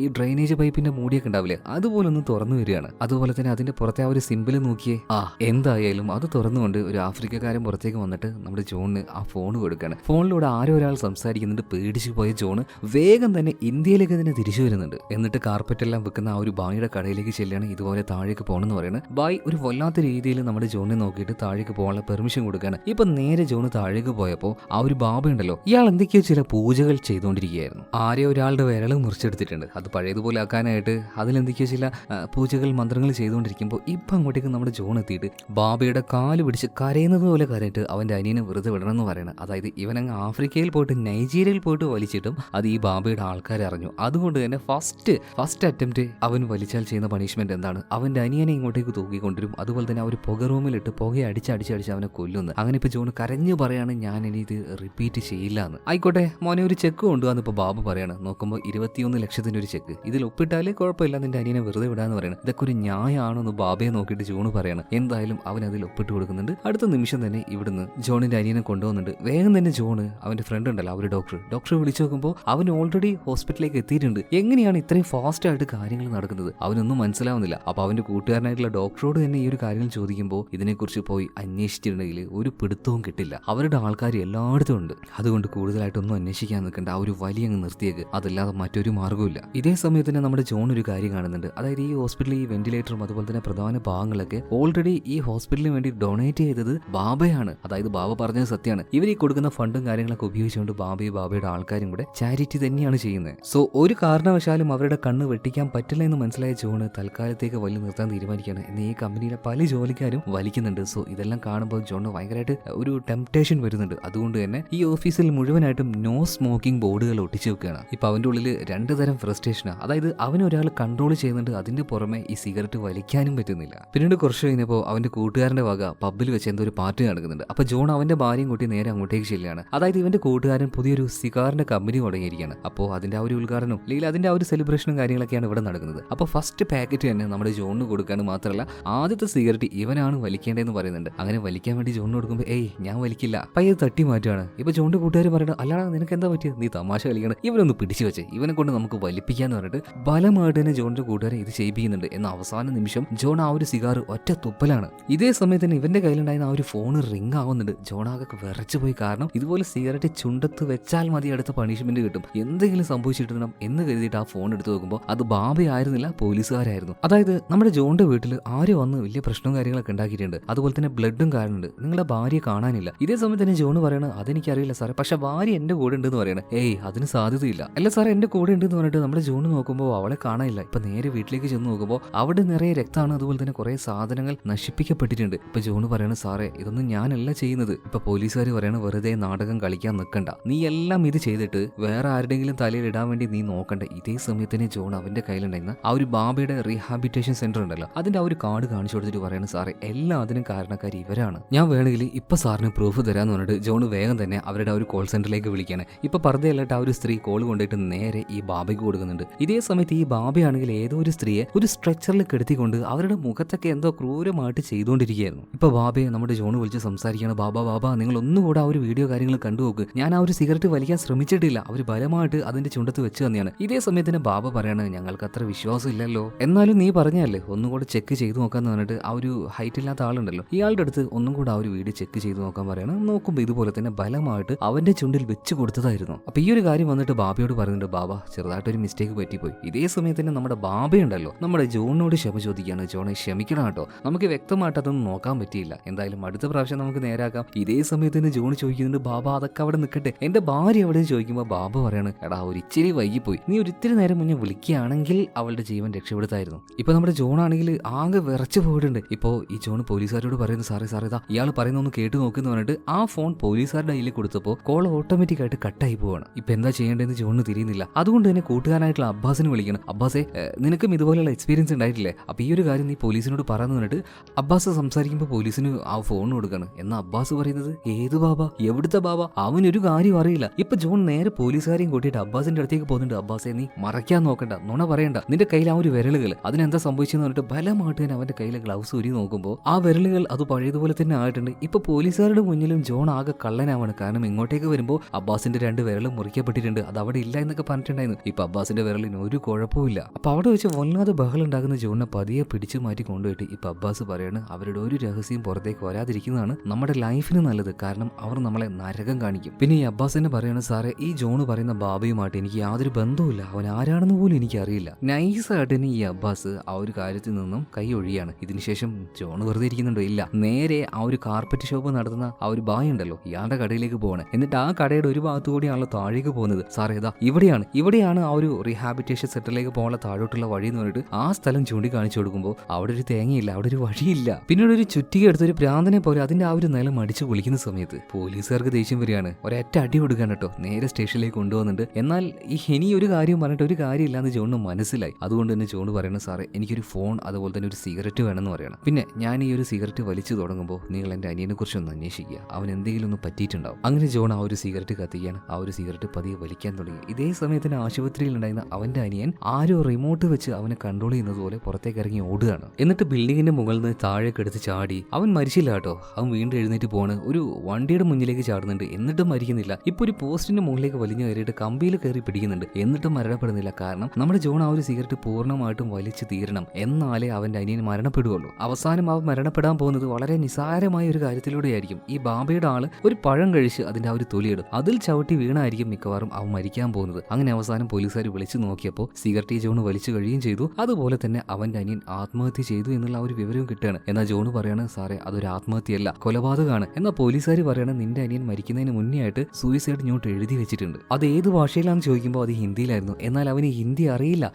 ഈ ഡ്രെയിനേജ് പൈപ്പിന്റെ മൂടിയൊക്കെ ഉണ്ടാവില്ലേ, അതുപോലെ ഒന്ന് തുറന്നു വരികയാണ്. അതുപോലെ തന്നെ അതിന്റെ പുറത്തെ ആ ഒരു സിമ്പിൾ നോക്കിയേ. എന്തായാലും അത് തുറന്നുകൊണ്ട് ഒരു ആഫ്രിക്കക്കാരൻ പുറത്തേക്ക് വന്നിട്ട് നമ്മുടെ ജോണിന് ആ ഫോൺ കൊടുക്കുകയാണ്. ഫോണിലൂടെ ആരോ ഒരാൾ സംസാരിക്കുന്നുണ്ട്. പേടിച്ചു പോയ ജോണ് വേഗം തന്നെ ഇന്ത്യയിലേക്ക് തന്നെ തിരിച്ചു വരുന്നുണ്ട്. എന്നിട്ട് കാർപ്പറ്റ് എല്ലാം വെക്കുന്ന ആ ഒരു ബായിയുടെ കടയിലേക്ക് ചെല്ലുകയാണ്. ഇതുപോലെ താഴേക്ക് പോകണമെന്ന് പറയുന്നത്. ബായ് ഒരു വല്ലാത്ത രീതിയിൽ നമ്മുടെ ജോണിനെ നോക്കിയിട്ട് താഴേക്ക് പോകാനുള്ള പെർമിഷൻ കൊടുക്കുകയാണ്. ഇപ്പൊ നേരെ ജോണ് താഴേക്ക് പോയപ്പോൾ ആ ഒരു ബാബ ഉണ്ടല്ലോ, ഇയാൾ എന്തൊക്കെയോ ചില പൂജകൾ ചെയ്തുകൊണ്ടിരിക്കുകയായിരുന്നു. ആരെയോ ഒരാളുടെ വിരൽ മുറിച്ചെടുത്തിട്ടുണ്ട്. അത് പഴയതുപോലെ ആക്കാനായിട്ട് അതിലെന്തൊക്കെയോ ചില പൂജകൾ മന്ത്രങ്ങൾ ചെയ്തുകൊണ്ടിരിക്കുമ്പോൾ ഇപ്പൊ അങ്ങോട്ടേക്ക് നമ്മുടെ ജോൺ എത്തിയിട്ട് ബാബയുടെ കാല് പിടിച്ച് കരയുന്നത് പോലെ കരയിട്ട് അവന്റെ അനിയനെ വെറുതെ വിടണമെന്ന് പറയണം. അതായത് ഇവനങ്ങ് ആഫ്രിക്കയിൽ പോയിട്ട് നൈജീരിയയിൽ പോയിട്ട് വലിച്ചിട്ടും അത് ഈ ബാബയുടെ ആൾക്കാർ അറിഞ്ഞു. അതുകൊണ്ട് തന്നെ ഫസ്റ്റ് അറ്റംപ്റ്റ് അവൻ വലിച്ചാൽ ചെയ്യുന്ന പണിഷ്മെന്റ് എന്താണ്? അവന്റെ അനിയനെ ഇങ്ങോട്ടേക്ക് തൂക്കിക്കൊണ്ടിരും. അതുപോലെ തന്നെ ആ ഒരു പുക റൂമിലിട്ട് പുകയെ അടിച്ചടിച്ചടിച്ച് അവനെ കൊല്ലുന്നു. അങ്ങനെ ഇപ്പൊ ജോൺ കരഞ്ഞു പറയാണ് ഞാൻ ഇനി ഇത് റിപ്പീറ്റ് ചെയ്യില്ല എന്ന്. ആയിക്കോട്ടെ മോനെ ഒരു ചെക്ക് കൊണ്ടുവന്ന് ഇപ്പൊ ബാബു പറയാണ്. നോക്കുമ്പോൾ 21 ലക്ഷത്തിന്റെ ഒരു ചെക്ക്. ഇതിൽ ഒപ്പിട്ടാല് കുഴപ്പമില്ല, നിന്റെ അനിയനെ വെറുതെ വിടാന്ന് പറയണം. ഇതൊക്കെ ഒരു ന്യായമാണോ എന്ന് ബാബയെ നോക്കിയിട്ട് ജോൺ പറയാണ്. എന്തായാലും അവൻ അതിൽ ഒപ്പിട്ട് കൊടുക്കുന്നുണ്ട്. അടുത്ത നിമിഷം തന്നെ ഇവിടുന്ന് ജോണിന്റെ അനിയനെ കൊണ്ടുവന്നുണ്ട്. വേഗം തന്നെ ജോണ് അവന്റെ ഫ്രണ്ട് ഉണ്ടല്ലോ, ഒരു ഡോക്ടറെ വിളിച്ചു നോക്കുമ്പോൾ അവൻ ഓൾറെഡി ഹോസ്പിറ്റലിലേക്ക് എത്തിയിട്ടുണ്ട്. എങ്ങനെയാണ് ഇത്രയും ഫാസ്റ്റ് ആയിട്ട് കാര്യങ്ങൾ നടക്കുന്നത്? അവനൊന്നും മനസ്സിലാവുന്നില്ല. അപ്പൊ അവന്റെ കൂട്ടുകാരനായിട്ടുള്ള ഡോക്ടറോട് തന്നെ ഈ ഒരു കാര്യങ്ങൾ ചോദിക്കുമ്പോൾ ഇതിനെക്കുറിച്ച് പോയി അന്വേഷിച്ചിട്ടുണ്ടെങ്കിൽ ഒരു പിടുത്തവും കിട്ടില്ല. അവരുടെ ആൾക്കാർ എല്ലായിടത്തും ഉണ്ട്. അതുകൊണ്ട് കൂടുതലായിട്ടൊന്നും അന്വേഷിക്കാൻ നിൽക്കേണ്ട, ആ ഒരു വലിയ അങ്ങ് നിർത്തിയേക്ക്. അതല്ലാതെ മറ്റൊരു മാർഗ്ഗമില്ല. ഇതേ സമയത്ത് തന്നെ നമ്മുടെ ജോൺ ഒരു കാര്യം കാണുന്നുണ്ട്. അതായത് ഈ ഹോസ്പിറ്റലിൽ ഈ വെന്റിലേറ്ററും അതുപോലെ തന്നെ പ്രധാന ഭാഗങ്ങളൊക്കെ ഓൾറെഡി ഈ ഹോസ്പിറ്റലിന് വേണ്ടി ഡൊണേറ്റ് ചെയ്തത് ബാബയാണ്. അതായത് ബാബ പറഞ്ഞത് സത്യമാണ്. ഇവർ ഈ കൊടുക്കുന്ന ഫണ്ടും കാര്യങ്ങളൊക്കെ ഉപയോഗിച്ചുകൊണ്ട് ബാബയുടെ ആൾക്കാരും കൂടെ ചാരിറ്റി തന്നെയാണ് ചെയ്യുന്നത്. സോ ഒരു കാരണവശാലും അവരുടെ കണ്ണ് വെട്ടിക്കാൻ പറ്റില്ല എന്ന് മനസ്സിലായ ജോണ് തൽക്കാലത്തേക്ക് വലിയ നിർത്താൻ തീരുമാനിക്കുകയാണ്. എന്ന് ഈ കമ്പനിയിലെ പല ജോലിക്കാരും വലിക്കുന്നുണ്ട്. സോ ഇതെല്ലാം കാണുമ്പോൾ ജോണ് ഭയങ്കരമായിട്ട് ഒരു ടെംപ്ടേഷൻ വരുന്നുണ്ട്. അതുകൊണ്ട് തന്നെ ഈ ഓഫീസിൽ മുഴുവനായിട്ടും നോ സ്മോക്കിംഗ് ബോർഡുകൾ ഒട്ടിച്ചു വെക്കുകയാണ്. ഇപ്പൊ അവന്റെ ഉള്ളിൽ രണ്ട് തരം ഫ്രസ്ട്രേഷനാണ്. അതായത് അവനൊരാൾ കൺട്രോൾ ചെയ്യുന്നുണ്ട്, അതിന്റെ പുറമെ ഈ സിഗരറ്റ് വലിക്കാനും പറ്റുന്നില്ല. പിന്നീട് കുറച്ച് കഴിഞ്ഞപ്പോൾ അവന്റെ കൂട്ടുകാരന്റെ വക പബ്ബിൽ വെച്ച് എന്തോ ഒരു പാർട്ടി നടക്കുന്നുണ്ട്. അപ്പൊ ജോൺ അവന്റെ ഭാര്യയും കൂട്ടി നേരെ അങ്ങോട്ടേക്ക് ചെല്ലുകയാണ്. അതായത് ഇവന്റെ കൂട്ടുകാരൻ പുതിയൊരു സിഗാറിന്റെ കമ്പനി തുടങ്ങിയിരിക്കുകയാണ്. അപ്പോൾ അതിന്റെ ആ ഒരു ഉദ്ഘാടനവും അല്ലെങ്കിൽ അതിന്റെ ആ ഒരു സെലിബ്രേഷനും കാര്യങ്ങളൊക്കെയാണ് ഇവിടെ നടക്കുന്നത്. അപ്പോൾ ഫസ്റ്റ് പാക്കറ്റ് തന്നെ നമ്മുടെ ജോണിന് കൊടുക്കാനും മാത്രമല്ല ആദ്യത്തെ സിഗരറ്റ് ഇവനാണ് വലിക്കേണ്ടതെന്ന് പറയുന്നുണ്ട്. അങ്ങനെ വലിക്കാൻ വേണ്ടി ജോണിന് കൊടുക്കുമ്പോൾ ഞാൻ വലിക്കില്ല, പയ്യെ തട്ടി മാറ്റുകയാണ്. ഇപ്പൊ ജോണിന്റെ കൂട്ടുകാർ പറയുന്നത് അല്ലാതെ നിനക്ക് എന്താ പറ്റിയത്, നീ തമാശ കളിക്കണം, ഇവനൊന്ന് പിടിച്ചു വെച്ചേ, ഇവനെ കൊണ്ട് നമുക്ക് വലിപ്പിക്കാന്ന് പറഞ്ഞിട്ട് ബലമായിട്ട് തന്നെ ജോണിന്റെ കൂട്ടുകാരെ ഇത് ചെയ്യിപ്പിക്കുന്നുണ്ട്. എന്ന അവസാന നിമിഷം ജോൺ ആ ഒരു സിഗാർ ഒറ്റ തുപ്പലാണ്. ഇതേ സമയത്ത് തന്നെ ഇവന്റെ കയ്യിലുണ്ടായിരുന്ന ആ ഒരു ഫോൺ റിംഗ് ആവുന്നുണ്ട്. ജോണാകെ വിറച്ചു പോയി. കാരണം ഇതുപോലെ സിഗരറ്റ് ചുണ്ടത്ത് വെച്ചാൽ മതി അടുത്ത പണിഷ്മെന്റ് കിട്ടും, എന്തെങ്കിലും സംഭവിച്ചിട്ടിടണം എന്ന് കരുതിയിട്ട് ആ ഫോൺ എടുത്തു നോക്കുമ്പോൾ അത് ബാബയായിരുന്നില്ല, പോലീസുകാരായിരുന്നു. അതായത് നമ്മുടെ ജോണിന്റെ വീട്ടിൽ ആര് വന്ന് വലിയ പ്രശ്നവും കാര്യങ്ങളൊക്കെ ഉണ്ടാക്കിയിട്ടുണ്ട്. അതുപോലെ തന്നെ ബ്ലഡും കാണുന്നുണ്ട്. നിങ്ങളെ ഭാര്യയെ കാണാനില്ല. ഇതേ സമയത്ത് തന്നെ ജോണ് പറയണത് അതെനിക്കറിയില്ല സാറേ, പക്ഷെ ഭാര്യ എന്റെ കൂടെ ഉണ്ടെന്ന് പറയണേ. അതിന് സാധ്യതയില്ല. അല്ല സാറേ എന്റെ കൂടെ ഉണ്ടെന്ന് പറഞ്ഞിട്ട് നമ്മുടെ ജോണ് നോക്കുമ്പോൾ അവളെ കാണാനില്ല. ഇപ്പൊ നേരെ വീട്ടിലേക്ക് ചെന്ന് നോക്കുമ്പോൾ അവിടെ നിറയെ രക്തമാണ്. അതുപോലെ തന്നെ കുറെ സാധനങ്ങൾ നശിപ്പിക്കപ്പെട്ടിട്ടുണ്ട്. ഇപ്പൊ ജോണ് പറയണ സാറേ ഇതൊന്നും ഞാനല്ല ചെയ്യുന്നത്. ഇപ്പൊ പോലീസുകാർ പറയണ വെറുതെ നാടകം കളിക്കാൻ നിൽക്കണ്ട, നീ എല്ലാം ഇത് ചെയ്തിട്ട് വേറെ ആരുടെങ്കിലും തലയിൽ ഇടാൻ വേണ്ടി നീ നോക്കണ്ട. ഇതേ സമയത്തിന് ജോൺ അവന്റെ കയ്യിലുണ്ടായിരുന്ന ആ ഒരു ബാബയുടെ റീഹാബിറ്റേഷൻ സെന്റർ ഉണ്ടല്ലോ, അതിന്റെ ആ ഒരു കാർഡ് കാണിച്ചു കൊടുത്തിട്ട് പറയണ സാറേ എല്ലാം അതിനും കാരണക്കാർ ഇവരാണ്, ഞാൻ വേണമെങ്കിൽ ഇപ്പൊ സാറിന് പ്രൂഫ് തരാന്ന് പറഞ്ഞിട്ട് ജോൺ വേഗം തന്നെ അവരുടെ ആ ഒരു കോൾ സെന്ററിലേക്ക് വിളിക്കാണ്. ഇപ്പൊ പർദ്ദയല്ലാട്ട് ആ ഒരു സ്ത്രീ കോൾ കൊണ്ടിട്ട് നേരെ ഈ ബാബയ്ക്ക് കൊടുക്കുന്നുണ്ട്. ഇതേ സമയത്ത് ഈ ബാബയാണെങ്കിൽ ഏതോ ഒരു സ്ത്രീയെ ഒരു സ്ട്രെച്ചറിൽ കെടുത്തിക്കൊണ്ട് അവരുടെ മുഖത്തൊക്കെ എന്തോ ക്രൂരമായിട്ട് ചെയ്തുകൊണ്ടിരിക്കുകയായിരുന്നു. ഇപ്പൊ ബാബയെ നമ്മുടെ ജോൺ വിളിച്ച് സംസാരിക്കുകയാണ്. ബാബ നിങ്ങൾ ഒന്നുകൂടെ ആ ഒരു വീഡിയോ കാര്യങ്ങൾ കണ്ടുനോക്ക്, ഞാൻ ആ ഒരു സിഗരറ്റ് വലിക്കാൻ ശ്രമിച്ചിട്ടില്ല, അവർ ബലമായിട്ട് അതിന്റെ ചുണ്ടത്ത് വെച്ച് തന്നെയാണ്. ഇതേ സമയത്തിന് ബാബ പറയാണ് ഞങ്ങൾക്ക് അത്ര വിശ്വാസം ഇല്ലല്ലോ, എന്നാലും നീ പറഞ്ഞല്ലേ ഒന്നുകൂടെ ചെക്ക് ചെയ്ത് നോക്കാന്ന് പറഞ്ഞിട്ട് ആ ഒരു ഹൈറ്റ് ഇല്ലാത്ത ആളുണ്ടല്ലോ ഇയാളുടെ അടുത്ത് ഒന്നും കൂടെ ആ ഒരു വീഡിയോ ചെക്ക് ചെയ്ത് നോക്കാൻ പറയണം. നോക്കുമ്പോൾ ഇതുപോലെ തന്നെ ബലമായിട്ട് അവന്റെ ചുണ്ടിൽ വെച്ച് കൊടുത്തതായിരുന്നു. അപ്പൊ ഈ ഒരു കാര്യം വന്നിട്ട് ബാബയോട് പറയുന്നുണ്ട്, ബാബ ചെറുതായിട്ടൊരു മിസ്റ്റേക്ക് പറ്റിപ്പോയി. ഇതേ സമയത്ത് തന്നെ നമ്മുടെ ബാബയുണ്ടല്ലോ നമ്മുടെ ജോണിനോട് ക്ഷമ ചോദിക്കുകയാണ്. ജോണെ ക്ഷമിക്കണം കേട്ടോ, നമുക്ക് വ്യക്തമായിട്ട് അതൊന്നും നോക്കാൻ പറ്റിയില്ല, എന്തായാലും അടുത്ത പ്രാവശ്യം നമുക്ക് നേരാക്കാം. ഇതേ സമയത്ത് തന്നെ ജോൺ ചോദിക്കുന്നുണ്ട്, ബാബ അതൊക്കെ അവിടെ നിൽക്കട്ടെ, എന്റെ ഭാര്യ എവിടെ ചോദിക്കുമ്പോൾ ബാബ പറയാണ് എടാ ഒരു ഇച്ചിരി വൈകിപ്പോയി, നീ ഒരിത്തിരി നേരം മുന്നേ വിളിക്കുകയാണെങ്കിൽ അവളുടെ ജീവൻ രക്ഷപ്പെടുത്തായിരുന്നു. ഇപ്പൊ നമ്മുടെ ജോൺ ആണെങ്കിൽ ആകെ വിറച്ചു പോയിട്ടുണ്ട്. ഇപ്പോ ഈ ജോൺ പോലീസുകാരോട് പറയുന്നു സാറേ ഇതാ ഇയാൾ പറയുന്നൊന്ന് കേട്ടു നോക്കുന്നു പറഞ്ഞിട്ട് ആ ഫോൺ പോലീസുകാരുടെ കയ്യിൽ കൊടുത്തപ്പോൾ കോൾ ഓട്ടോമാറ്റിക് ആയിട്ട് കട്ടായി പോവാണ്. ഇപ്പൊ എന്താ ചെയ്യേണ്ടതെന്ന് ജോണിന് തിരിയുന്നില്ല. അതുകൊണ്ട് തന്നെ കൂട്ടുകാരനായിട്ടുള്ള അബ്ബാസിനെ വിളിക്കണം. അബ്ബാസെ നിനക്കും ഇതുപോലെയുള്ള എക്സ്പീരിയൻസ് ഉണ്ടായിട്ടില്ലേ, അപ്പൊ ഈ ഒരു കാര്യം നീ പോലീസിനോട് പറഞ്ഞു പറഞ്ഞിട്ട് അബ്ബാസ് സംസാരിക്കുമ്പോൾ പോലീസിന് ആ ഫോൺ കൊടുക്കണം. എന്നാ അബ്ബാസ് പറയുന്നത് ഏത് ബാബ, എവിടുത്തെ ബാബ, അവനൊരു കാര്യം അറിയില്ല. ഇപ്പൊ ജോൺ നേരെ പോലീസുകാരെയും കൂട്ടിയിട്ട് അബ്ബാസിന്റെ അടുത്തേക്ക് പോകുന്നുണ്ട്. അബ്ബാസെ നീ മറയ്ക്കാൻ നോക്കണ്ട, നുണ പറയണ്ട, നിന്റെ കയ്യിൽ ആ ഒരു വിരലുകൾ അതിനെന്താ സംഭവിച്ചെന്ന് പറഞ്ഞിട്ട് ബലമായിട്ട് തന്നെ അവന്റെ കയ്യിലെ ഗ്ലൗസ് ഊരി നോക്കുമ്പോൾ ആ വിരലുകൾ അത് പഴയതുപോലെ തന്നെ ആയിട്ടുണ്ട്. ഇപ്പൊ പോലീസുകാരുടെ മുന്നിലും ജോൺ ആകെ കള്ളനാവാണ്. കാരണം ഇങ്ങോട്ടേക്ക് വരുമ്പോൾ അബ്ബാസിന്റെ 2 വിരലും മുറിക്കപ്പെട്ടിട്ടുണ്ട്, അത് അവിടെ ഇല്ല എന്നൊക്കെ പറഞ്ഞിട്ടുണ്ടായിരുന്നു. ഇപ്പൊ അബ്ബാസിന്റെ വിരലിന് ഒരു കുഴപ്പമില്ല. അപ്പൊ അവിടെ വെച്ച് വല്ലാതെ ബഹളം ഉണ്ടാക്കുന്ന ജോണിനെ പതിയെ പിടിച്ചു മാറ്റി കൊണ്ടുപോയിട്ട് ഇപ്പൊ അബ്ബാസ് പറയാണ് അവരുടെ ഒരു രഹസ്യം പുറത്തേക്ക് വരാതിരിക്കുന്നതാണ് നമ്മുടെ ലൈഫിന് നല്ലത്, കാരണം അവർ നമ്മളെ നരകം കാണിക്കും. പിന്നെ ഈ അബ്ബാസ് തന്നെ പറയാണ് സാറേ ഈ ജോൺ പറയുന്ന ബാബയുമായിട്ട് എനിക്ക് യാതൊരു ബന്ധവുമില്ല, അവൻ ആരാണെന്ന് പോലും എനിക്കറിയില്ല. നൈസായിട്ട് തന്നെ ഈ അബ്ബാസ് ആ ഒരു കാര്യത്തിൽ നിന്നും കൈ ഒഴിയാണ്. ഇതിനുശേഷം ജോൺ വെറുതെ ഇരിക്കുന്നുണ്ടോ, ഇല്ല, നേരെ ആ ഒരു കാർപ്പറ്റ് ഷോപ്പ് നടത്തുന്ന ആ ഒരു ബായ് ഉണ്ടല്ലോ ഇയാളുടെ കടയിലേക്ക് പോകണം. എന്നിട്ട് ആ കടയുടെ ഒരു ഭാഗത്തു കൂടിയാണല്ലോ താഴേക്ക് പോകുന്നത്. സാറേ ഇവിടെയാണ് ആ ഒരു റീഹാബിറ്റേഷൻ സെന്ററിലേക്ക് പോകാനുള്ള താഴോട്ടുള്ള വഴി എന്ന് പറഞ്ഞിട്ട് ആ സ്ഥലം ചൂണ്ടിക്കാണിച്ചു കൊടുക്കുമ്പോൾ അവിടെ ഒരു തേങ്ങയില്ല, അവിടെ ഒരു വഴിയില്ല. പിന്നീട് ഒരു ചുറ്റിക എടുത്തൊരു പ്രാന്തനെ പോലെ അതിന്റെ ആ ഒരു നിലം അടിച്ചു കുളിക്കുന്ന സമയത്ത് പോലീസുകാർക്ക് ദേഷ്യം വരികയാണ്. ഒരൊറ്റ അടി കൊടുക്കാൻ കേട്ടോ നേരെ സ്റ്റേഷനിലേക്ക് കൊണ്ടുവന്നിട്ട്. എന്നാൽ ഈ ഇനി ഒരു കാര്യം പറഞ്ഞിട്ട് ഒരു കാര്യമില്ലാന്ന് ജോണിന് മനസ്സിലായി. അതുകൊണ്ട് തന്നെ ജോൺ പറയുന്നത് സാറേ എനിക്കൊരു ഫോൺ അതുപോലെ തന്നെ ഒരു സിഗരറ്റ് വേണമെന്ന് പറയണം. പിന്നെ ഞാൻ ഈ ഒരു സിഗരറ്റ് വലിച്ചു തുടങ്ങുമ്പോൾ നിങ്ങൾ എൻ്റെ അനിയനെ കുറിച്ച് ഒന്ന് അന്വേഷിക്കുക, അവൻ എന്തെങ്കിലും ഒന്ന് പറ്റിയിട്ടുണ്ടാവും. അങ്ങനെ ജോൺ ആ ഒരു സിഗരറ്റ് കത്തിക്കാൻ ആ ഒരു സിഗരറ്റ് പതിയെ വലിക്കാൻ തുടങ്ങി. ഇതേ സമയത്തിന് ആശുപത്രിയിൽ ഉണ്ടായിരുന്ന അവന്റെ അനിയൻ ആരോ റിമോട്ട് വെച്ച് അവനെ കൺട്രോൾ ചെയ്യുന്നത് പോലെ പുറത്തേക്ക് ഇറങ്ങി ഓടുകയാണ്. എന്നിട്ട് ബിൽഡിങ്ങിന്റെ മുകളിൽ നിന്ന് താഴേക്ക് എടുത്ത് ചാടി. അവൻ മരിച്ചില്ല കേട്ടോ, അവൻ വീണ്ടും എഴുന്നേറ്റ് പോണ് ഒരു വണ്ടിയുടെ മുന്നിലേക്ക് ചാടുന്നുണ്ട്. എന്നിട്ടും മരിക്കുന്നില്ല. ഇപ്പൊ ഒരു പോസ്റ്റിന്റെ മുകളിലേക്ക് വലിഞ്ഞു കയറിയിട്ട് കമ്പിയിൽ കയറി പിടിക്കുന്നുണ്ട്. എന്നിട്ടും മരണപ്പെടുന്നില്ല. കാരണം നമ്മുടെ ജോൺ ആ ഒരു സിഗരറ്റ് പൂർണ്ണമായിട്ടും വലിച്ചു തീരണം, എന്നാലേ അവന്റെ അനിയൻ മരണപ്പെടുകയുള്ളൂ. അവസാനം അവൻ മരണപ്പെടാൻ പോകുന്നത് വളരെ നിസാരമായ ഒരു കാര്യത്തിലൂടെയായിരിക്കും. ഈ ബാബയുടെ ആള് ഒരു പഴം കഴിച്ച് അതിന്റെ ആ ഒരു തൊലിയിടും, അതിൽ ചവിട്ടി വീണായിരിക്കും മിക്കവാറും അവൻ മരിക്കാൻ പോകുന്നത്. അങ്ങനെ അവസാനം പോലീസുകാർ വിളിച്ചു നോക്കിയപ്പോൾ സിഗരറ്റ് ജോൺ വലിച്ചു കഴിയുകയും ചെയ്തു. അതുപോലെ തന്നെ അവന്റെ അനിയൻ ആത്മഹത്യ ചെയ്തു എന്നുള്ള ആ ഒരു വിവരവും കിട്ടുകയാണ്. എന്നാൽ ജോൺ പറയാണ് സാറേ അതൊരു ആത്മഹത്യയല്ല, കൊലപാതകമാണ്. എന്നാൽ പോലീസുകാർ പറയണം നിന്റെ അനിയൻ മരിക്കുന്നതിന് മുന്നേ ആയിട്ട് സൂയിസൈഡ് നോട്ട് എഴുതി വെച്ചിട്ടുണ്ട്. അത് ഏത് ഭാഷയിലാണെന്ന് ചോദിക്കുമ്പോൾ അത് ഹിന്ദിയിലായിരുന്നു. എന്നാൽ അവന് ഹിന്ദി അറിയില്ല,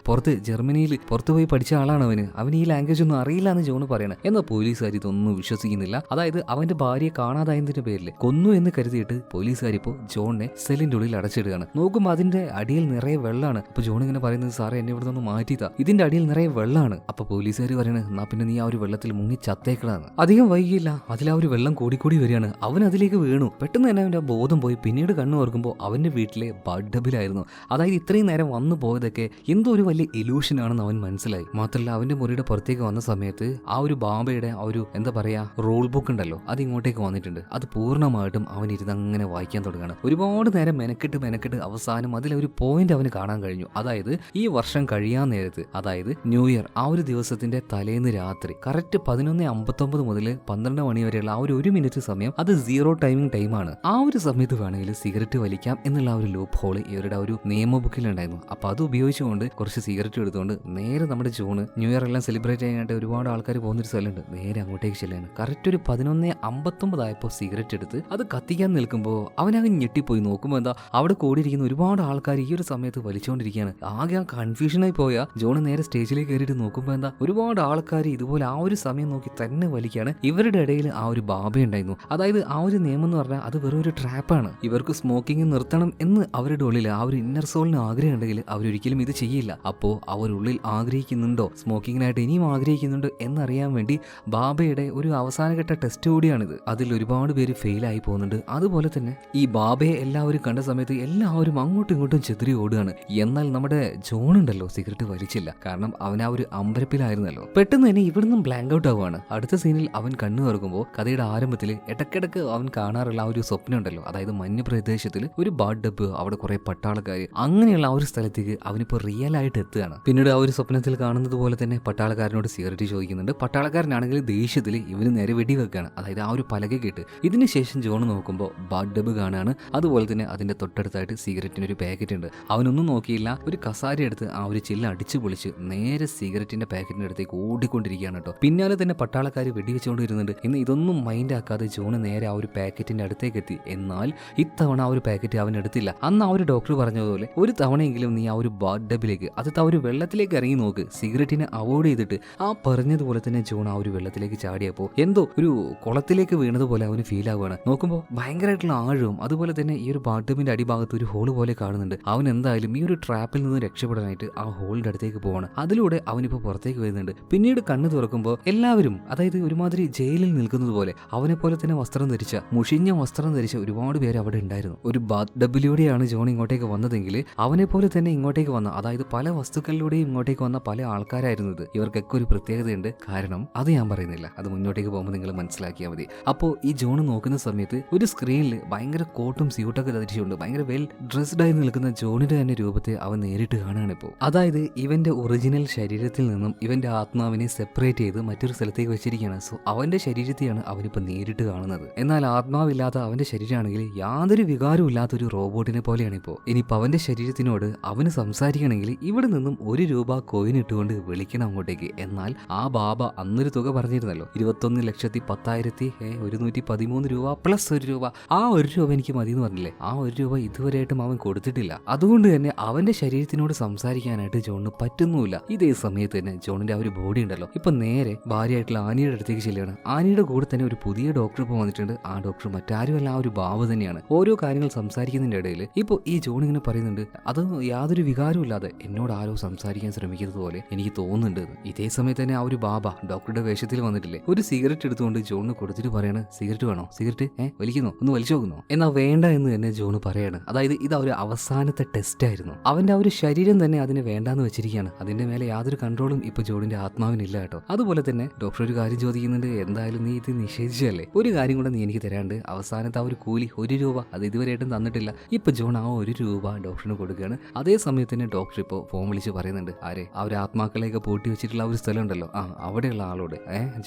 ജർമ്മനിയിൽ പുറത്തു പോയി പഠിച്ച ആളാണ് അവന് ഈ ലാംഗ്വേജ് ഒന്നും അറിയില്ല എന്ന് ജോൺ പറയണം. എന്നാൽ പോലീസുകാർ ഇതൊന്നും വിശ്വസിക്കുന്നില്ല. അതായത് അവന്റെ ഭാര്യയെ കാണാതായതിന്റെ പേരിൽ കൊന്നു എന്ന് കരുതിയിട്ട് പോലീസുകാർ ഇപ്പോൾ ജോണിനെ സെല്ലിന്റെ ഉള്ളിൽ അടച്ചിടുകയാണ്. നോക്കുമ്പോൾ അതിന്റെ അടിയിൽ നിറയെ വെള്ളമാണ്. അപ്പൊ ജോൺ ഇങ്ങനെ പറയുന്നത് സാറേ എന്നെ ഇവിടെ നിന്ന് മാറ്റിത്താ, ഇതിന്റെ അടിയിൽ നിറയെ വെള്ളമാണ്. അപ്പൊ പോലീസുകാർ പറയുന്നത് എന്നാ പിന്നെ നീ ആ ഒരു വെള്ളത്തിൽ മുങ്ങി ചത്തേക്കളാണ്. അധികം വൈകിയില്ല, അതിൽ ആ ഒരു വെള്ളം കൂടിക്കൂടി വരികയാണ്. അവൻ അതിലേക്ക് വീണു. പെട്ടെന്ന് തന്നെ അവന്റെ ബോധം പോയി. പിന്നീട് കണ്ണു ഓർക്കുമ്പോൾ അവന്റെ വീട്ടിലെ ബഡ്ഡബിലായിരുന്നു. അതായത് ഇത്രയും നേരം വന്നു പോയതൊക്കെ എന്തോ ഒരു വലിയ ഇലൂഷൻ ആണെന്ന് അവൻ മനസ്സിലായി. മാത്രമല്ല അവന്റെ മുറിയുടെ പുറത്തേക്ക് വന്ന സമയത്ത് ആ ഒരു ബാബയുടെ ആ ഒരു എന്താ പറയാ റൂൾ ബുക്ക് ഉണ്ടല്ലോ, അത് ഇങ്ങോട്ടേക്ക് വന്നിട്ടുണ്ട്. അത് പൂർണ്ണമായിട്ടും അവൻ ഇരുന്ന് അങ്ങനെ വായിക്കാൻ തുടങ്ങുകയാണ്. ഒരുപാട് നേരം മെനക്കെട്ട് അവസാനം അതിലൊരു പോയിന്റ് അവന് കാണാൻ കഴിഞ്ഞു. അതായത് ഈ വർഷം കഴിയാൻ നേരത്ത്, അതായത് ന്യൂ ഇയർ ആ ഒരു ദിവസത്തിന്റെ തലേന്ന് രാത്രി കറക്റ്റ് 11:59 മുതൽ 12 മണി വരെയുള്ള ആ ഒരു മിനിറ്റ് സമയം അത് സീറോ ടൈമിംഗ് ടൈമാണ്. ആ ഒരു സമയത്ത് വേണമെങ്കിൽ സിഗരറ്റ് വലിക്കാം എന്നുള്ള ആ ഒരു ലൂപ്പ് ഹോൾ ഇവരുടെ ആ ഒരു നിയമ ബുക്കിലുണ്ടായിരുന്നു. അപ്പൊ അത് ഉപയോഗിച്ചുകൊണ്ട് കുറച്ച് സിഗരറ്റ് എടുത്തുകൊണ്ട് നേരെ നമ്മുടെ ജൂണ് ന്യൂ ഇയർ എല്ലാം സെലിബ്രേറ്റ് ചെയ്യാനായിട്ട് ഒരുപാട് ആൾക്കാർ പോകുന്നൊരു സ്ഥലമുണ്ട്. നേരെ അങ്ങോട്ടേക്ക് ചെല്ലാണ്. കറക്റ്റ് ഒരു 11:59 ആയപ്പോൾ സിഗരറ്റ് എടുത്ത് അത് കത്തിക്കാൻ നിൽക്കുമ്പോൾ അവനങ്ങ് ഞെട്ടിപ്പോയി. നോക്കുമ്പോൾ എന്താ അവിടെ കൂടിയിരിക്കുന്ന ഒരുപാട് ആൾക്കാർ ഈ ഒരു സമയത്ത് വലിച്ചുകൊണ്ടിരിക്കുകയാണ്. ആകെ ആ കൺഫ്യൂഷനായി പോയ ജോൺ നേരെ സ്റ്റേജിലേക്ക് കയറിയിട്ട് നോക്കുമ്പോൾ എന്താ ഒരുപാട് ആൾക്കാർ ഇതുപോലെ ആ ഒരു സമയം നോക്കി തന്നെ വലിക്കുകയാണ്. ഇവരുടെ ഇടയിൽ ആ ഒരു ബാബ ഉണ്ടായിരുന്നു. അതായത് ആ ഒരു നിയമം എന്ന് പറഞ്ഞാൽ അത് വെറും ഒരു ട്രാപ്പാണ്. ഇവർക്ക് സ്മോക്കിംഗ് നിർത്തണം എന്ന് അവരുടെ ഉള്ളിൽ ആ ഒരു ഇന്നർ സോളിന് ആഗ്രഹം ഉണ്ടെങ്കിൽ അവരൊരിക്കലും ഇത് ചെയ്യില്ല. അപ്പോൾ അവരുള്ളിൽ ആഗ്രഹിക്കുന്നുണ്ടോ, സ്മോക്കിങ്ങിനായിട്ട് ഇനിയും ആഗ്രഹിക്കുന്നുണ്ടോ എന്നറിയാൻ വേണ്ടി ബാബയുടെ ഒരു അവസാനഘട്ട ടെസ്റ്റ് കൂടിയാണിത്. അതിൽ ഒരുപാട് പേര് ഫെയിലായി പോകുന്നുണ്ട്. അതുപോലെ തന്നെ ഈ ബാബയെ എല്ലാവരും കണ്ട സമയത്ത് എല്ലാവരും അങ്ങോട്ടും ഇങ്ങോട്ടും ചെതറി ഓടുകയാണ്. എന്നാൽ നമ്മുടെ ജോൺ ഉണ്ടല്ലോ സിഗരറ്റ് വലിച്ചില്ല. കാരണം അവൻ ആ ഒരു അമ്പരപ്പിലായിരുന്നല്ലോ. പെട്ടെന്ന് തന്നെ ഇവിടുന്ന് ബ്ലാങ്ക് ഔട്ട് ആവുകയാണ്. അടുത്ത സീനിൽ അവൻ കണ്ണു തുറക്കുമ്പോൾ കഥയുടെ ആരംഭത്തിൽ ഇടയ്ക്കിടയ്ക്ക് അവൻ കാണാറുള്ള ആ ഒരു സ്വപ്നം ഉണ്ടല്ലോ, അതായത് മഞ്ഞ പ്രദേശത്തിൽ ഒരു ബാഡ് ഡബ്, അവിടെ കുറെ പട്ടാളക്കാർ, അങ്ങനെയുള്ള ആ ഒരു സ്ഥലത്തേക്ക് അവനിപ്പോൾ റിയൽ ആയിട്ട് എത്തുകയാണ്. പിന്നീട് ആ ഒരു സ്വപ്നത്തിൽ കാണുന്നത് പോലെ തന്നെ പട്ടാളക്കാരനോട് സിഗരറ്റ് ചോദിക്കുന്നുണ്ട്. പട്ടാളക്കാരനാണെങ്കിൽ ദേഷ്യത്തിൽ ഇവന് നേരെ വെടിവെക്കാണ്. അതായത് ആ ഒരു പലക കേട്ട്. ഇതിനുശേഷം ജോൺ നോക്കുമ്പോൾ ബാഡ് ഡബ് കാണാണ്. അതുപോലെ തന്നെ അതിന്റെ തൊട്ടടുത്തായിട്ട് സിഗരറ്റിന് ഒരു പാക്കറ്റ് ഉണ്ട്. അവനൊന്നും നോക്കിയില്ല, ഒരു കസാര എടുത്ത് ആ ഒരു ചില്ല അടിച്ചു പൊളിച്ച് നേരെ സിഗരറ്റിന്റെ പാക്കറ്റിന്റെ അടുത്തേക്ക് ഓടിക്കൊണ്ടിരിക്കുകയാണ് കേട്ടോ. പിന്നാലെ തന്നെ പട്ടാളക്കാർ വെടിവെച്ചുകൊണ്ടിരുന്നുണ്ട്. ഇന്ന് ഇതൊന്നും മൈൻഡ് ആക്കാതെ ജോൺ നേരെ ആ ഒരു പാക്കറ്റിന്റെ അടുത്തേക്ക് എത്തി. എന്നാൽ ഇത്തവണ ആ ഒരു പാക്കറ്റ് അവൻ എടുത്തില്ല. അന്ന് ആ ഒരു ഡോക്ടർ പറഞ്ഞതുപോലെ ഒരു തവണയെങ്കിലും നീ ആ ഒരു ബാഡ് ഡബിലേക്ക്, അത് ആ ഒരു വെള്ളത്തിലേക്ക് ഇറങ്ങി നോക്ക്, സിഗരറ്റിനെ അവോയ്ഡ് ചെയ്തിട്ട്. ആ പറഞ്ഞതുപോലെ തന്നെ ജോൺ ആ ഒരു വെള്ളത്തിലേക്ക് ചാടിയപ്പോൾ എന്തോ ഒരു കുളത്തിലേക്ക് വീണതുപോലെ അവന് ഫീൽ ആവുകയാണ്. നോക്കുമ്പോൾ ഭയങ്കരമായിട്ടുള്ള ആഴവും അതുപോലെ തന്നെ ഈ ഒരു ബാഡ് ഡബിന്റെ അടിഭാഗത്ത് ഒരു ഹോൾ പോലെ കാണുന്നുണ്ട്. അവൻ എന്തായാലും ഈ ഒരു ട്രാപ്പിൽ നിന്ന് രക്ഷപ്പെടാനായിട്ട് ആ ഹോളിന്റെ അടുത്തേക്ക് പോവാണ്. അതിലൂടെ അവനിപ്പോൾ പുറത്തേക്ക് വരുന്നുണ്ട്. പിന്നീട് കണ്ണു തുറക്കുമ്പോൾ എല്ലാവരും, അതായത് ഒരുമാതിരി ജയിലിൽ നിൽക്കുന്നത് പോലെ അവനെ പോലെ തന്നെ വസ്ത്രം ധരിച്ച, മുഷിഞ്ഞ വസ്ത്രം ധരിച്ച ഒരുപാട് പേര് അവിടെ ഉണ്ടായിരുന്നു. ഒരു ബാത്ത് ഡബിലൂടെയാണ് ജോൺ ഇങ്ങോട്ടേക്ക് വന്നതെങ്കിൽ അവനെ പോലെ തന്നെ ഇങ്ങോട്ടേക്ക് വന്ന, അതായത് പല വസ്തുക്കളിലൂടെയും ഇങ്ങോട്ടേക്ക് വന്ന പല ആൾക്കാരായിരുന്നത്. ഇവർക്കൊക്കെ ഒരു പ്രത്യേകതയുണ്ട്. കാരണം അത് ഞാൻ പറയുന്നില്ല, അത് മുന്നോട്ടേക്ക് പോകുമ്പോൾ നിങ്ങൾ മനസ്സിലാക്കിയാൽ മതി. അപ്പോൾ ഈ ജോൺ നോക്കുന്ന സമയത്ത് ഒരു സ്ക്രീനിൽ ഭയങ്കര കോട്ടും സ്യൂട്ടൊക്കെ ധരിച്ചുകൊണ്ട് ഭയങ്കര വെൽ ഡ്രസ്ഡ് ആയി നിൽക്കുന്ന ജോണിന്റെ തന്നെ രൂപത്തെ അവൻ നേരിട്ട് കാണുകയാണ് ഇപ്പോൾ. അതായത് ഇവന്റെ ഒറിജിനൽ ശരീരത്തിൽ നിന്നും ഇവന്റെ ആത്മാവിനെ സെപ്പറേറ്റ് ചെയ്ത് മറ്റൊരു സ്ഥലത്തേക്ക് വെച്ചിരിക്കുകയാണ്. സോ അവന്റെ ശരീരത്തെയാണ് അവനിപ്പോൾ നേരിട്ട് കാണുന്നത്. എന്നാൽ ആത്മാവില്ലാത്ത അവന്റെ ശരീരമാണെങ്കിൽ യാതൊരു വികാരവും ഇല്ലാത്തൊരു റോബോട്ടിനെ പോലെയാണ് ഇപ്പോൾ. ഇനിയിപ്പോൾ അവന്റെ ശരീരത്തിനോട് അവന് സംസാരിക്കണമെങ്കിൽ ഇവിടെ നിന്നും ₹1 കോയിൻ ഇട്ടുകൊണ്ട് വിളിക്കണം അങ്ങോട്ടേക്ക്. എന്നാൽ ആ ബാബ അന്നൊരു തുക പറഞ്ഞിരുന്നല്ലോ, 21,10,113 രൂപ പ്ലസ് ₹1. ആ ₹1 എനിക്ക് മതി എന്ന് പറഞ്ഞില്ലേ, ആ ₹1 ഇതുവരെയായിട്ടും അവൻ കൊടുത്തിട്ടില്ല. അതുകൊണ്ട് തന്നെ അവന്റെ ശരീരത്തിനോട് സംസാരിക്കാനായിട്ട് ജോണിന് പറ്റുന്നുമില്ല. ഇതേ സമയത്ത് തന്നെ ജോണിന്റെ ആ ഒരു ബോഡി ഉണ്ടല്ലോ ഇപ്പൊ നേരെ ഭാര്യയായിട്ടുള്ള ആനിയുടെ അടുത്തേക്ക് ചെല്ലുകയാണ്. ആനിയുടെ കൂടെ തന്നെ ഒരു പുതിയ ഡോക്ടർ ഇപ്പോൾ വന്നിട്ടുണ്ട്. ആ ഡോക്ടർ മറ്റാരുമല്ല, ആ ഒരു ബാബ തന്നെയാണ്. ഓരോ കാര്യങ്ങൾ സംസാരിക്കുന്നതിന്റെ ഇടയിൽ ഇപ്പോൾ ഈ ജോൺ ഇങ്ങനെ പറയുന്നുണ്ട്, അത് യാതൊരു വികാരവും ഇല്ലാതെ എന്നോട് ആരോ സംസാരിക്കാൻ ശ്രമിക്കുന്നത് പോലെ എനിക്ക് തോന്നുന്നുണ്ട്. ഇതേ സമയത്ത് തന്നെ ആ ഒരു ബാബ ഡോക്ടറുടെ വേഷത്തിൽ വന്നിട്ടില്ലേ, ഒരു സിഗരറ്റ് എടുത്തുകൊണ്ട് ജോണിന് കൊടുത്തിട്ട് പറയാണ്, സിഗരറ്റ് വേണോ, സിഗരറ്റ് വലിക്കുന്നോ, ഒന്ന് വലിച്ചു നോക്കുന്നോ, എന്നാ വേണ്ട എന്ന് തന്നെ ജോണ് പറയാണ്. അതായത് ഇത് ഒരു അവസാനത്തെ ടെസ്റ്റ് ആയിരുന്നു. അവന്റെ ആ ഒരു ശരീരം തന്നെ അതിനെ വേണ്ടാന്ന് വെച്ചിരിക്കുകയാണ്. അതിന്റെ മേലെ യാതൊരു കൺട്രോളും ഇപ്പൊ ജോണിന്റെ ആത്മാവിനില്ല കേട്ടോ. അതുപോലെ തന്നെ ഡോക്ടർ ഒരു കാര്യം ചോദിക്കുന്നുണ്ട്, എന്തായാലും നീ ഇത് നിഷേധിച്ചല്ലേ, ഒരു കാര്യം കൂടെ നീ എനിക്ക് തരാണ്ട്, അവസാനത്തെ ആ ഒരു കൂലി 1 രൂപ അത് ഇതുവരെയായിട്ടും തന്നിട്ടില്ല. ഇപ്പൊ ജോൺ ആ 1 രൂപ ഡോക്ടറിന് കൊടുക്കുകയാണ്. അതേ സമയത്ത് തന്നെ ഡോക്ടർ ഇപ്പോൾ ഫോൺ വിളിച്ച് പറയുന്നുണ്ട്, ആരെ, ആ ഒരു ആത്മാക്കളെയൊക്കെ പൂട്ടി വെച്ചിട്ടുള്ള ആ ഒരു സ്ഥലം ഉണ്ടല്ലോ, അവിടെയുള്ള ആളോട്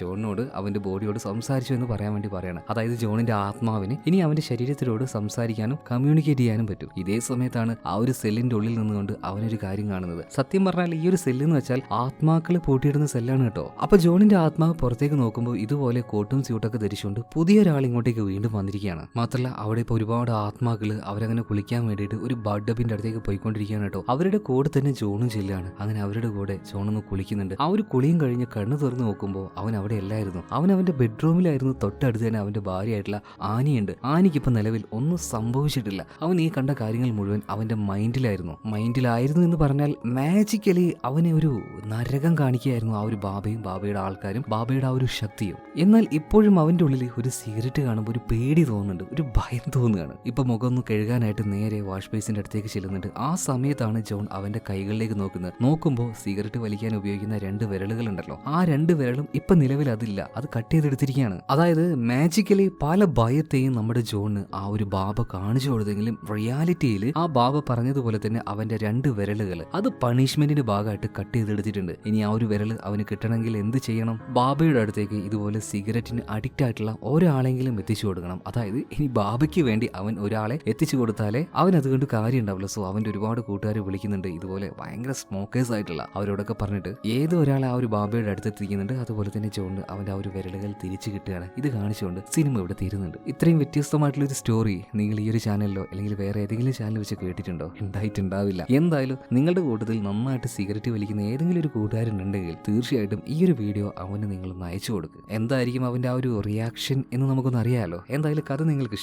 ജോണിനോട് അവന്റെ ബോഡിയോട് സംസാരിച്ചു എന്ന് പറയാൻ വേണ്ടി പറയണം. അതായത് ജോണിന്റെ ആത്മാവിന് ഇനി അവന്റെ ശരീരത്തിനോട് സംസാരിക്കാനും കമ്മ്യൂണിക്കേറ്റ് ചെയ്യാനും പറ്റും. ഇതേ സമയത്താണ് ആ ഒരു സെല്ലിന്റെ ഉള്ളിൽ നിന്നുകൊണ്ട് അവനൊരു കാര്യം കാണുന്നത്. സത്യം പറഞ്ഞാൽ ഈ ഒരു സെല്ല് എന്ന് വെച്ചാൽ ആത്മാക്കൾ പൂട്ടിയിടുന്ന സെല്ലാണ് കേട്ടോ. അപ്പൊ ജോണിന്റെ ആത്മാവ് പുറത്തേക്ക് നോക്കുമ്പോൾ ഇതുപോലെ കോട്ടും സ്യൂട്ടൊക്കെ ധരിച്ചുകൊണ്ട് പുതിയൊരാൾ ഇങ്ങോട്ടേക്ക് വീണ്ടും വന്നിരിക്കുകയാണ്. മാത്രമല്ല അവിടെ ഇപ്പോൾ ഒരുപാട് ആത്മാക്കള് അവരങ്ങനെ കുളിക്കാൻ വേണ്ടിയിട്ട് ഒരു ബഡ്ഡപ്പിന്റെ അടുത്തേക്ക് പോയിക്കൊണ്ടിരിക്കുകയാണ് കേട്ടോ. അവരുടെ കൂടെ തന്നെ ജോണും ചെല്ലാണ്. അങ്ങനെ അവരുടെ കൂടെ ജോണൊന്ന് കുളിക്കുന്നുണ്ട്. ആ ഒരു കുളിയും കഴിഞ്ഞ് കണ്ണു തുറന്ന് നോക്കുമ്പോൾ അവൻ അവിടെ അല്ലായിരുന്നു. അവന്റെ ബെഡ്റൂമിലായിരുന്നു. തൊട്ടടുത്ത് തന്നെ അവന്റെ ഭാര്യയായിട്ടുള്ള ആനിയുണ്ട്. ആനിക്ക് ഇപ്പൊ നിലവിൽ ഒന്നും സംഭവിച്ചിട്ടില്ല. അവൻ ഈ കണ്ട കാര്യങ്ങൾ മുഴുവൻ അവന്റെ മൈൻഡിലായിരുന്നു എന്ന് പറഞ്ഞാൽ മാജിക്കലി അവനെ ഒരു നരകം കാണിക്കുകയായിരുന്നു ആ ഒരു ബാബയും ബാബയുടെ ആൾക്കാരും ബാബയുടെ ആ ഒരു ശക്തിയും. എന്നാൽ ഇപ്പോഴും അവന്റെ ഉള്ളിൽ ഒരു സിഗരറ്റ് കാണുമ്പോൾ ഒരു പേടി തോന്നുന്നുണ്ട്, ഒരു ഭയം തോന്നുകയാണ്. ഇപ്പൊ മുഖം ഒന്ന് കഴുകാനായിട്ട് നേരെ വാഷ് ബേസിന്റെ അടുത്തേക്ക് ചെല്ലുന്നുണ്ട്. ആ സമയത്താണ് ജോൺ അവന്റെ കൈകളിലേക്ക് നോക്കുന്നത്. നോക്കുമ്പോൾ സിഗരറ്റ് വലിക്കാൻ ഉപയോഗിക്കുന്ന 2 വിരലുകൾ ഉണ്ടല്ലോ, ആ 2 വിരലും ഇപ്പൊ നിലവിൽ അതില്ല, അത് കട്ട് ചെയ്തെടുത്തിരിക്കുകയാണ്. അതായത് മാജിക്കലി പല ഭയത്തെയും നമ്മുടെ ജോണിന് ആ ഒരു ബാബ കാണിച്ചു കൊടുത്തെങ്കിലും റിയാലിറ്റിയിൽ ആ ബാബ പറഞ്ഞതുപോലെ തന്നെ അവന്റെ 2 വിരലുകൾ അത് പണിഷ്മെന്റിന്റെ ഭാഗമായിട്ട് കട്ട് ചെയ്തെടുത്തിട്ടുണ്ട്. ഇനി ആ ഒരു വിരൽ അവന് കിട്ടണമെങ്കിൽ എന്ത് ചെയ്യണം, ബാബയുടെ അടുത്തേക്ക് ഇതുപോലെ സിഗരറ്റിന് അഡിക്റ്റ് ആയിട്ടുള്ള ഒരാളെങ്കിലും എത്തിച്ചു കൊടുക്കണം. അതായത് ഇനി ബാബയ്ക്ക് വേണ്ടി അവൻ ഒരാളെ എത്തിച്ചു കൊടുത്താലേ അവൻ അതുകൊണ്ട് കാര്യം ഉണ്ടാവില്ല. സോ അവന്റെ ഒരുപാട് കൂട്ടുകാരെ വിളിക്കുന്നുണ്ട്, ഇതുപോലെ ഭയങ്കര സ്മോക്കേഴ്സ് ആയിട്ടുള്ള അവരോടൊക്കെ പറഞ്ഞിട്ട് ഏതോ ഒരാളെ ആ ഒരു ബാബയുടെ അടുത്തെത്തിക്കുന്നുണ്ട്. അതുപോലെ തന്നെ ജോണ് അവന്റെ ആ ഒരു വിരലുകൾ തിരിച്ചു കിട്ടുകയാണ്. ഇത് കാണിച്ചുകൊണ്ട് സിനിമ ഇവിടെ തീരുന്നുണ്ട്. ഇത്രയും വ്യത്യസ്തമായിട്ടുള്ള ഒരു സ്റ്റോറി നിങ്ങൾ ഈ ഒരു ചാനലിലോ അല്ലെങ്കിൽ വേറെ ഏതെങ്കിലും ചാനൽ വെച്ച് കേട്ടിട്ടുണ്ടോ? ഉണ്ടായിട്ടുണ്ടാവില്ല. എന്തായാലും നിങ്ങളുടെ കൂട്ടത്തിൽ നന്നായിട്ട് സിഗരറ്റ് വലിക്കുന്ന ഏതെങ്കിലും ഒരു കൂട്ടുകാരുണ്ടെങ്കിൽ തീർച്ചയായിട്ടും ഈ ഒരു വീഡിയോ അവന് നിങ്ങളൊന്ന് അയച്ചു കൊടുക്കുക. എന്തായിരിക്കും അവന്റെ ആ ഒരു റിയാക്ഷൻ എന്ന് നമുക്കൊന്ന് അറിയാലോ. എന്തായാലും കഥ നിങ്ങൾക്ക്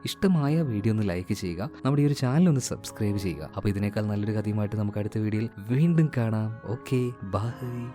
ഇഷ്ടമായ വീഡിയോ ഒന്ന് ലൈക്ക് ചെയ്യുക, നമ്മുടെ ഈ ഒരു ചാനൽ ഒന്ന് സബ്സ്ക്രൈബ് ചെയ്യുക. അപ്പോൾ ഇതിനേക്കാൾ നല്ലൊരു കഥയുമായിട്ട് നമുക്ക് അടുത്ത വീഡിയോയിൽ വീണ്ടും കാണാം. Okay, by.